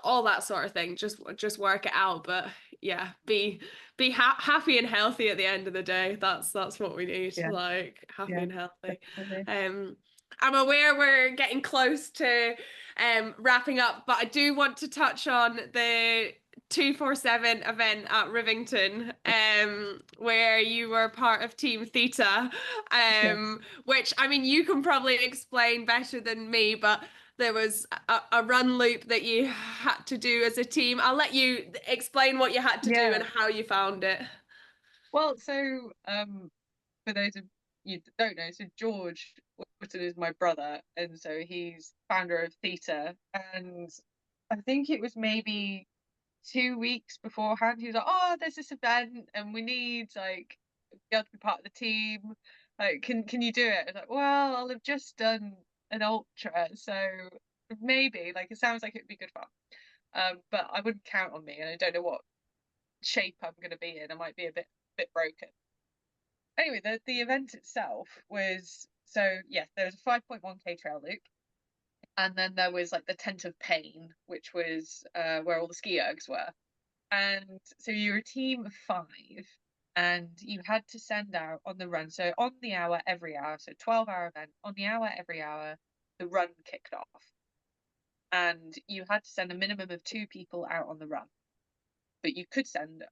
all that sort of thing. Just work it out. But yeah, be happy and healthy at the end of the day. That's what we need.
Yeah.
Like happy
Yeah,
and healthy.
definitely.
I'm aware we're getting close to wrapping up, but I do want to touch on the 247 event at Rivington, where you were part of Team Theta,
Yes.
which I mean you can probably explain better than me, but there was a run loop that you had to do as a team. I'll let you explain what you had to do
Yeah.
and how you found it.
Well, so for those of you that don't know, so George Wootten is my brother, and so he's founder of Theta. And I think it was maybe 2 weeks beforehand, he was like, "Oh, there's this event, and we need like be able to be part of the team. Like, can you do it?" I was like, "Well, I'll have just done an ultra, so maybe like it sounds like it'd be good fun." But I wouldn't count on me, and I don't know what shape I'm going to be in. I might be a bit broken. Anyway, the event itself was, so yes, there was a 5.1k trail loop, and then there was like the Tent of Pain, which was where all the ski ergs were. And so you were a team of 5, and you had to send out on the run. So on the hour every hour, so 12-hour event, on the hour every hour, the run kicked off. And you had to send a minimum of 2 people out on the run. But you could send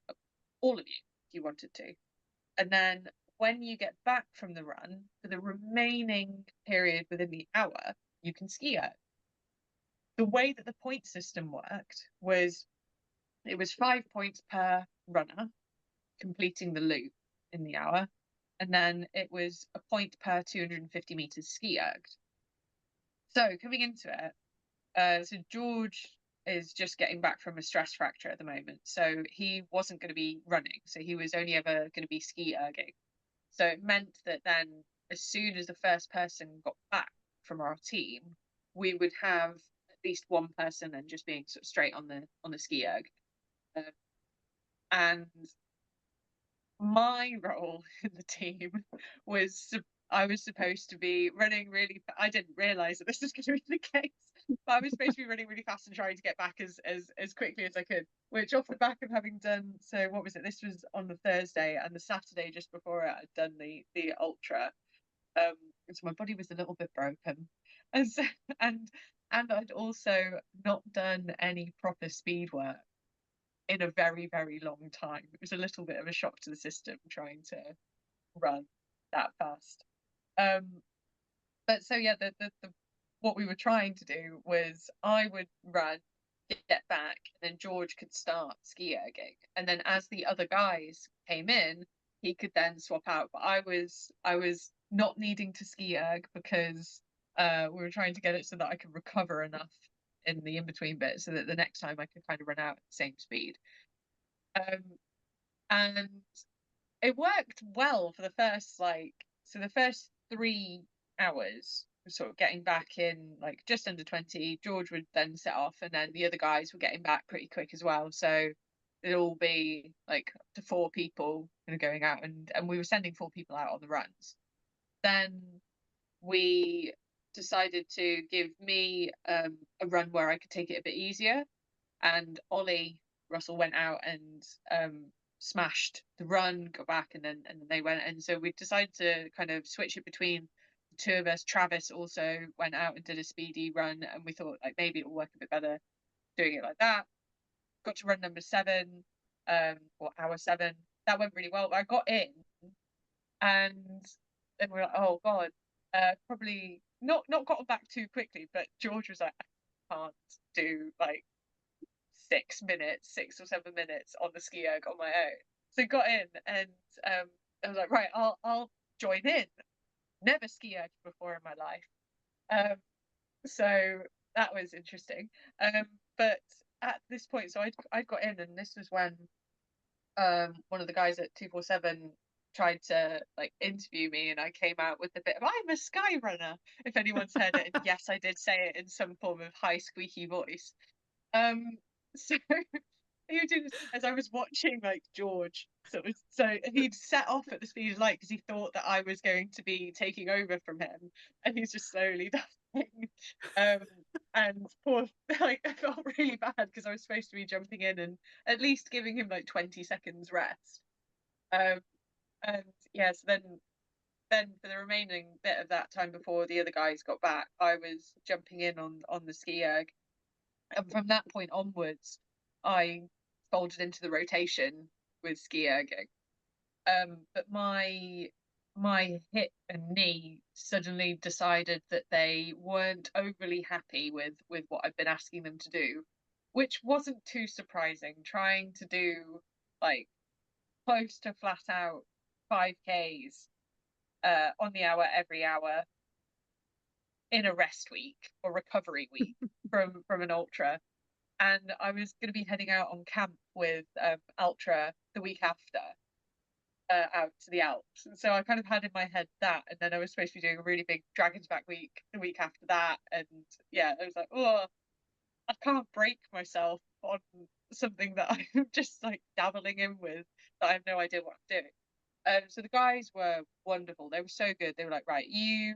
all of you if you wanted to. And then when you get back from the run, for the remaining period within the hour, you can ski erg. The way that the point system worked was it was 5 points per runner completing the loop in the hour, and then it was a point per 250 meters ski erged. So coming into it, so George is just getting back from a stress fracture at the moment, so he wasn't going to be running, so he was only ever going to be ski erging. So it meant that then, as soon as the first person got back from our team, we would have at least one person and just being sort of straight on the ski erg. And my role in the team was I was supposed to be running really. I didn't realise that this was going to be the case, but I was supposed to be running really fast and trying to get back as quickly as I could. Which, off the back of having done, so what was it? This was on the Thursday, and the Saturday just before it, I'd done the ultra. So my body was a little bit broken, and so, and I'd also not done any proper speed work in a very, very long time. It was a little bit of a shock to the system trying to run that fast. But so yeah, the what we were trying to do was I would run, get back, and then George could start ski erging, and then as the other guys came in, he could then swap out. But I was not needing to ski erg because we were trying to get it so that I could recover enough in the in-between bit so that the next time I could kind of run out at the same speed. And it worked well for the first the first 3 hours, sort of getting back in like just under 20. George would then set off, and then the other guys were getting back pretty quick as well. So it'd all be like up to 4 people kind of going out, and we were sending 4 people out on the runs. Then we decided to give me a run where I could take it a bit easier, and Ollie Russell went out and smashed the run, got back, and then they went. And so we decided to kind of switch it between the 2 of us. Travis also went out and did a speedy run, and we thought like maybe it'll work a bit better doing it like that. Got to run number 7, or hour 7. That went really well. I got in, and then we were like, oh god, probably not gotten back too quickly. But George was like, I can't do like 6 minutes, 6 or 7 minutes on the ski erg on my own. So got in, and I was like, right, I'll join in. Never ski erged before in my life. So that was interesting. But at this point, so I got in, and this was when one of the guys at 247 tried to like interview me, and I came out with a bit of I'm a sky runner, if anyone's heard it. And yes, I did say it in some form of high squeaky voice. So he would do this as I was watching like George. So he'd set off at the speed of light because he thought that I was going to be taking over from him, and he's just slowly dying. And poor, like, I felt really bad because I was supposed to be jumping in and at least giving him like 20 seconds rest. And yeah, so then for the remaining bit of that time before the other guys got back, I was jumping in on the ski erg, and from that point onwards, I folded into the rotation with ski erging. But my hip and knee suddenly decided that they weren't overly happy with what I've been asking them to do, which wasn't too surprising. Trying to do like close to flat out 5Ks on the hour every hour in a rest week or recovery week from an ultra, and I was going to be heading out on camp with ultra the week after, out to the Alps. And so I kind of had in my head that, and then I was supposed to be doing a really big Dragon's Back week the week after that, and yeah, I was like, oh, I can't break myself on something that I'm just like dabbling in with, that I have no idea what I'm doing. So the guys were wonderful. They were so good. They were like, right, you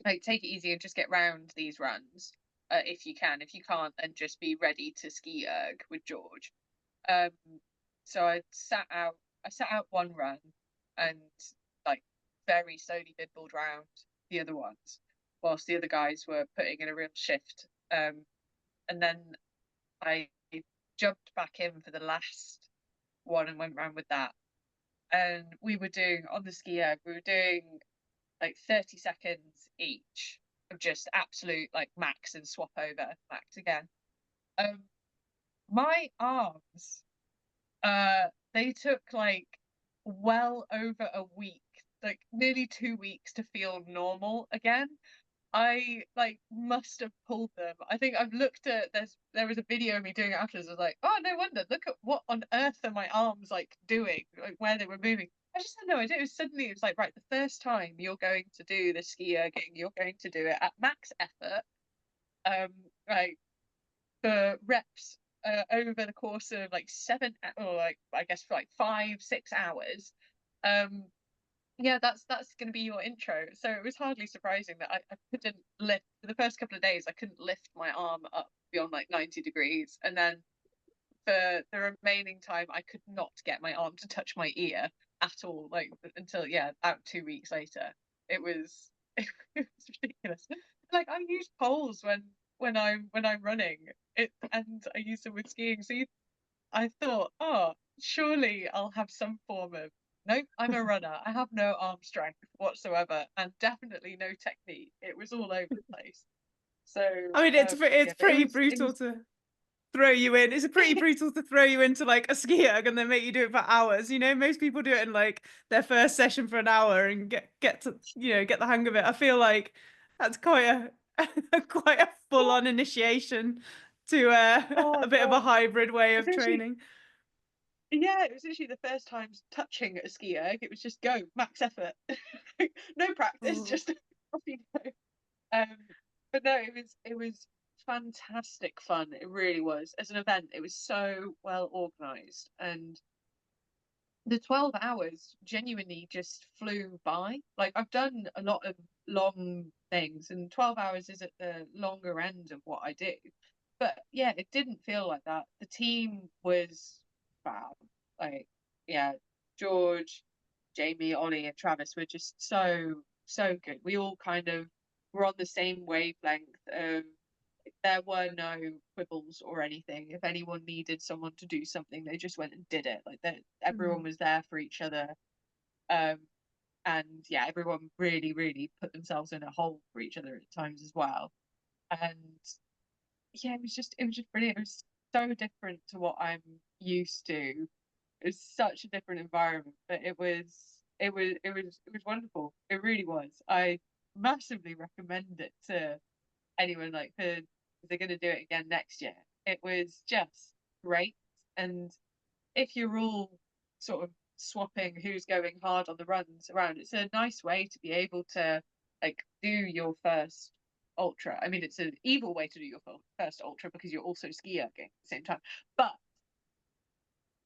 like take it easy and just get round these runs, if you can. If you can't, then just be ready to ski erg with George. So I sat out one run and like very slowly bibbled round the other ones whilst the other guys were putting in a real shift. And then I jumped back in for the last one and went round with that. And we were doing on the ski erg, we were doing like 30 seconds each of just absolute like max and swap over, max again. My arms, they took like well over a week, like nearly 2 weeks to feel normal again. I like must have pulled them. I think I've looked at there was a video of me doing it afterwards. I was like, oh no wonder, look at what on earth are my arms like doing, like where they were moving. I just had no idea. It was like, right, the first time you're going to do the ski erging, you're going to do it at max effort, like for reps over the course of like 7 or like I guess for like 5-6 hours. Yeah, that's going to be your intro. So it was hardly surprising that I couldn't lift for the first couple of days. I couldn't lift my arm up beyond like 90 degrees, and then for the remaining time, I could not get my arm to touch my ear at all. Like until about 2 weeks later, it was it was ridiculous. Like I use poles when I'm running it, and I use them with skiing. So I thought, oh, surely I'll have some form of. Nope, I'm a runner. I have no arm strength whatsoever, and definitely no technique. It was all over the place. So
I mean, it's
yeah,
pretty
it
brutal
was
to throw you in. It's pretty brutal to throw you into like a ski erg and then make you do it for hours. You know, most people do it in like their first session for an hour and get to get the hang of it. I feel like that's quite a full on initiation to
oh
a bit of a
god.
hybrid way of
Essentially,
training.
yeah, it was literally the first time touching a ski erg. It was just go, max effort. No practice,
Mm.
just off you go. Um, but no, it was fantastic fun. It really was. As an event, it was so well organized, and the 12 hours genuinely just flew by. Like I've done a lot of long things, and 12 hours is at the longer end of what I do. But yeah, it didn't feel like that. The team was fab. Like, yeah, George, Jamie, Ollie, and Travis were just so good. We all kind of were on the same wavelength of, there were no quibbles or anything. If anyone needed someone to do something, they just went and did it. Like that, everyone was there for each other. Um, and yeah, everyone really, really put themselves in a hole for each other at times as well. And yeah, it was just brilliant. It was so different to what I'm used to. It was such a different environment, but it was wonderful. It really was. I massively recommend it to anyone, like for if they're going to do it again next year. It was just great. And if you're all sort of swapping who's going hard on the runs around, it's a nice way to be able to like do your first ultra. I mean, it's an evil way to do your first ultra because you're also ski erging at the same time. But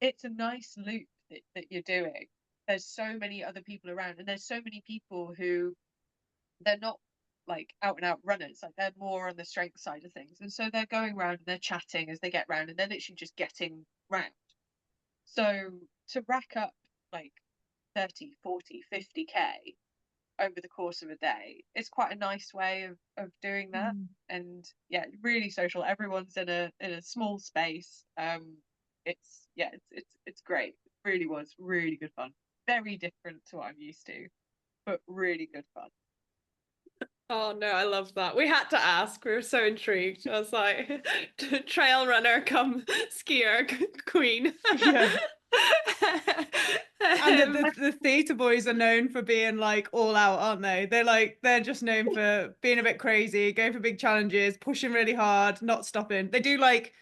it's a nice loop that you're doing. There's so many other people around, and there's so many people who they're not like out and out runners, like they're more on the strength side of things, and so they're going around and they're chatting as they get round, and they're literally just getting round. So to rack up like 30, 40, 50k over the course of a day, it's quite a nice way of doing that. And yeah, really social. Everyone's in a small space. It's great. It really was really good fun. Very different to what I'm used to, but really good fun.
Oh no, I love that. We had to ask. We were so intrigued. I was like, trail runner come skier queen.
Yeah. And
Um,
the Theta boys are known for being like all out, aren't they? They're just known for being a bit crazy, going for big challenges, pushing really hard, not stopping. They do like,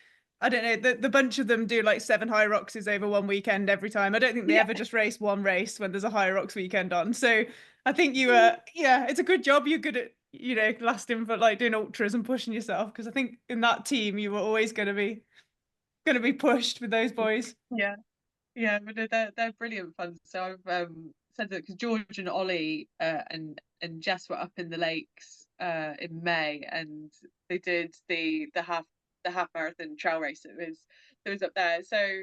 I don't know, the bunch of them do like 7 high roxes over one weekend every time. I don't think they ever just race one race when there's a high rocks weekend on. So I think you yeah, it's a good job. You're good at, you know, lasting for like doing ultras and pushing yourself, because I think in that team you were always going to be pushed with those boys.
Yeah. Yeah, but they're brilliant fun. So I've said that because George and Ollie and Jess were up in the lakes in May, and they did the half marathon trail race. It was up there. So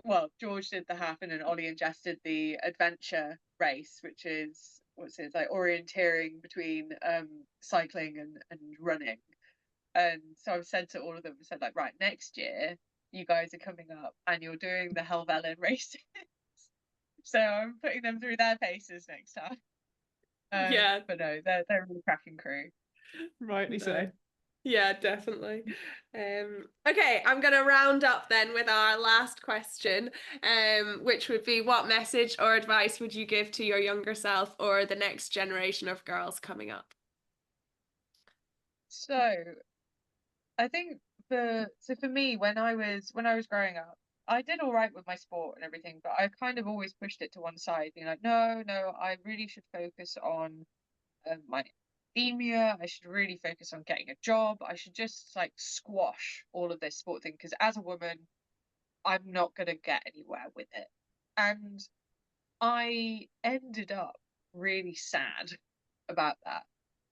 well, George did the half, and then Ollie and Jess did the adventure race, which is what's it like orienteering between cycling and running. And so I've said to all of them, I said like, right, next year you guys are coming up and you're doing the Helvellyn races. So I'm putting them through their paces next time.
yeah,
but no, they're a really cracking crew.
Rightly so.
Yeah, definitely. Okay, I'm going to round up then with our last question, which would be, what message or advice would you give to your younger self or the next generation of girls coming up?
So I think for me, when I was growing up, I did all right with my sport and everything, but I kind of always pushed it to one side, being like, no, I really should focus on my academia. I should really focus on getting a job. I should just like squash all of this sport thing, because as a woman, I'm not gonna get anywhere with it. And I ended up really sad about that.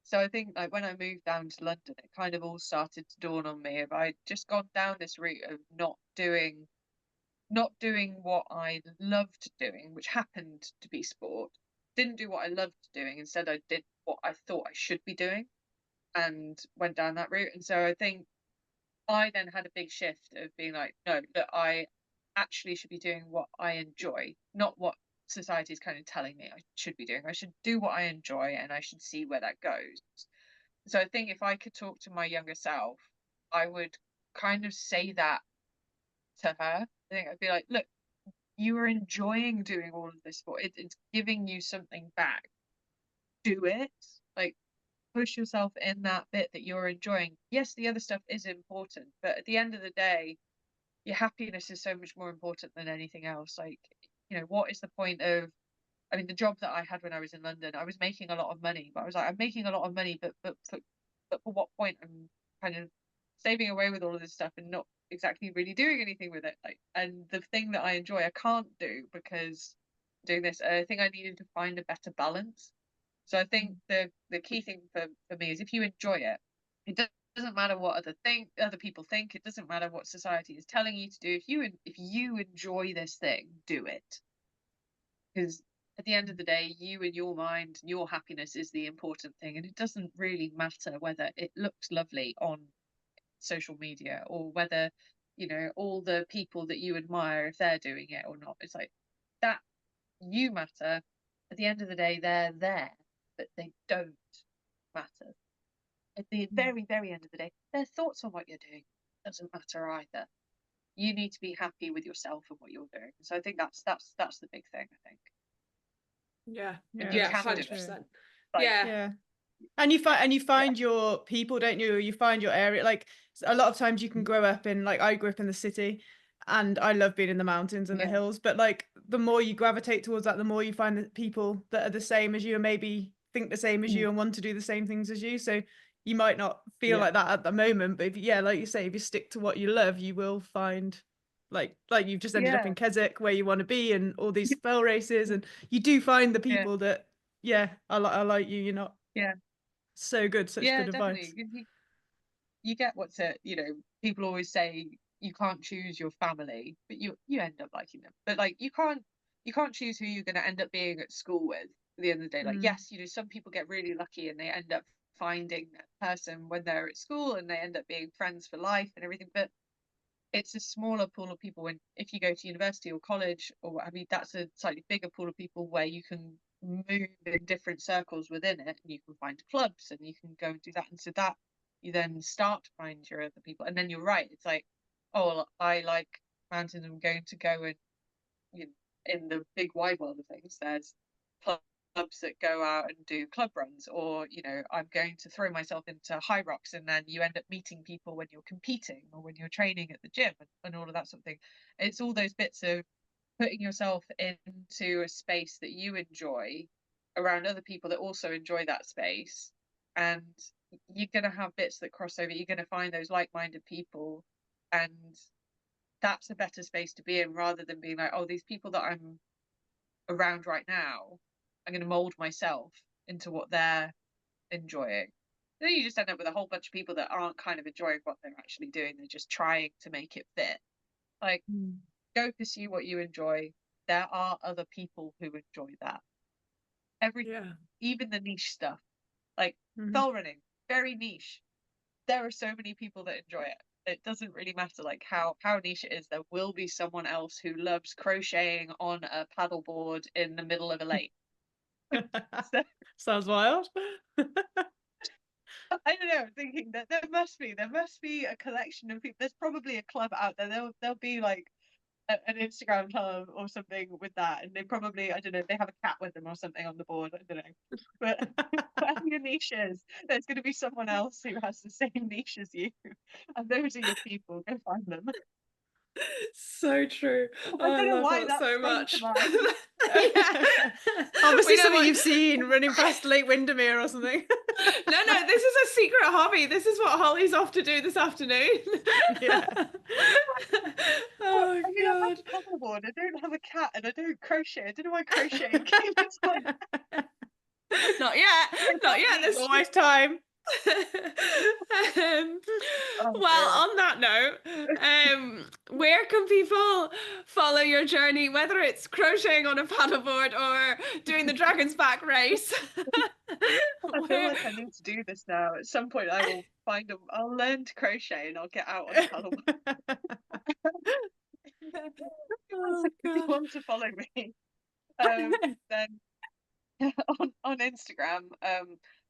So I think like when I moved down to London, it kind of all started to dawn on me. If I'd just gone down this route of not doing what I loved doing, which happened to be sport, didn't do what I loved doing. Instead, I did what I thought I should be doing and went down that route. And so I think I then had a big shift of being like, no, that I actually should be doing what I enjoy, not what society is kind of telling me I should be doing. I should do what I enjoy, and I should see where that goes. So I think if I could talk to my younger self, I would kind of say that to her. I think I'd be like, look, you are enjoying doing all of this sport. It's giving you something back. Do it. Like, push yourself in that bit that you're enjoying. Yes, the other stuff is important, but at the end of the day, your happiness is so much more important than anything else. Like, you know, what is the point of, I mean, the job that I had when I was in London, I was making a lot of money, but I was like, I'm making a lot of money, but for what point? I'm kind of saving away with all of this stuff and not exactly really doing anything with it. Like, and the thing that I enjoy, I can't do because doing this. I think I needed to find a better balance. So I think the key thing for me is if you enjoy it, it doesn't matter what other people think. It doesn't matter what society is telling you to do. If you enjoy this thing, do it. Because at the end of the day, you and your mind and your happiness is the important thing, and it doesn't really matter whether it looks lovely on social media or whether, you know, all the people that you admire, if they're doing it or not. It's like that you matter. At the end of the day, they're there, but they don't matter. At the very, very end of the day, their thoughts on what you're doing doesn't matter either. You need to be happy with yourself and what you're doing. So I think that's the big thing, I think.
Yeah,
And you
yeah,
can do it.
100%.
Like,
Yeah.
And you find your people, don't you? You find your area. Like a lot of times you can grow up in, like I grew up in the city, and I love being in the mountains and the hills. But like the more you gravitate towards that, the more you find the people that are the same as you and maybe think the same as you and want to do the same things as you. So you might not feel like that at the moment, but if, like you say, if you stick to what you love, you will find like you've just ended up
Yeah.
in Keswick where you want to be, and all these fell races, and you do find the
Yeah.
people that I like you. You're not
Yeah.
so good, such
Yeah,
good advice.
definitely. You get what's it, people always say you can't choose your family, but you end up liking them. But like you can't choose who you're going to end up being at school with at the end of the day. Like, yes, some people get really lucky and they end up finding that person when they're at school and they end up being friends for life and everything. But it's a smaller pool of people when if you go to university or college or what have you, that's a slightly bigger pool of people where you can move in different circles within it, and you can find clubs and you can go and do that. And so that you then start to find your other people. And then you're right, it's like, oh, well, I like mountains, I'm going to go and in the big wide world of things, there's clubs that go out and do club runs, or I'm going to throw myself into high rocks, and then you end up meeting people when you're competing or when you're training at the gym and all of that sort of thing. It's all those bits of putting yourself into a space that you enjoy around other people that also enjoy that space, and you're going to have bits that cross over. You're going to find those like-minded people, and that's a better space to be in, rather than being like, oh, these people that I'm around right now, I'm going to mold myself into what they're enjoying. Then you just end up with a whole bunch of people that aren't kind of enjoying what they're actually doing. They're just trying to make it fit. Like, go pursue what you enjoy. There are other people who enjoy that. Everything, even the niche stuff, like fell running, very niche. There are so many people that enjoy it. It doesn't really matter like how niche it is. There will be someone else who loves crocheting on a paddleboard in the middle of a lake.
Sounds wild.
I don't know, thinking that there must be a collection of people. There's probably a club out there. There'll be like an Instagram club or something with that, and they probably, I don't know, they have a cat with them or something on the board. I don't know, but whatever your niche is, there's going to be someone else who has the same niche as you, and those are your people. Go find them.
So true.
I don't know
love
why
that
that's
so much.
Obviously something you've seen running past Lake Windermere or something.
No, this is a secret hobby. This is what Holly's off to do this afternoon.
Yeah.
Oh,
I mean, I have a paddleboard, I don't have a cat, and I don't crochet. I don't know why crocheting came into my...
Not yet. There's
always time.
Well, on that note, where can people follow your journey, whether it's crocheting on a paddleboard or doing the Dragon's Back race?
I feel like I need to do this now. At some point I will I'll learn to crochet and I'll get out on the paddleboard. If you want to follow me, then on Instagram,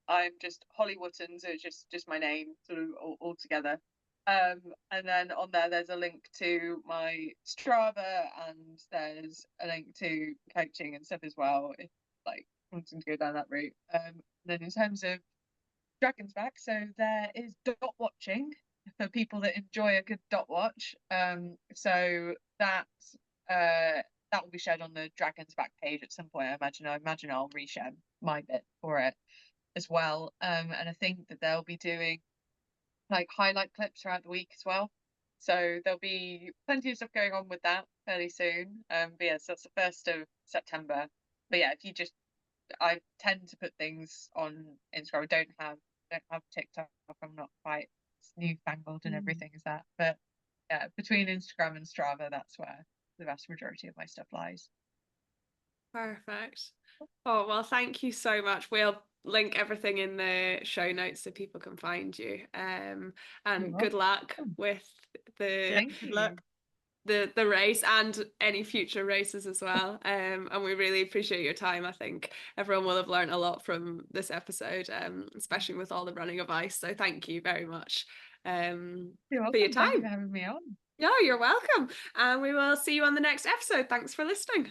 I'm just Holly Wootten, so it's just my name, sort of all together. And then on there's a link to my Strava, and there's a link to coaching and stuff as well, if like wanting to go down that route. Then in terms of Dragon's Back, so there is dot watching for people that enjoy a good dot watch. So that will be shared on the Dragon's Back page at some point. I imagine I'll reshare my bit for it as well. And I think that they'll be doing like highlight clips throughout the week as well. So there'll be plenty of stuff going on with that fairly soon. But yeah, so that's the 1st of September. But yeah, I tend to put things on Instagram. I don't have TikTok. I'm not quite newfangled and everything as that. But yeah, between Instagram and Strava, that's where the vast majority of my stuff lies.
Perfect. Oh, well, thank you so much. We'll link everything in the show notes so people can find you. And good luck with the race and any future races as well. And we really appreciate your time. I think everyone will have learned a lot from this episode, especially with all the running advice. So thank you very much for your time.
Thank you for having me on.
No, you're welcome. And we will see you on the next episode. Thanks for listening.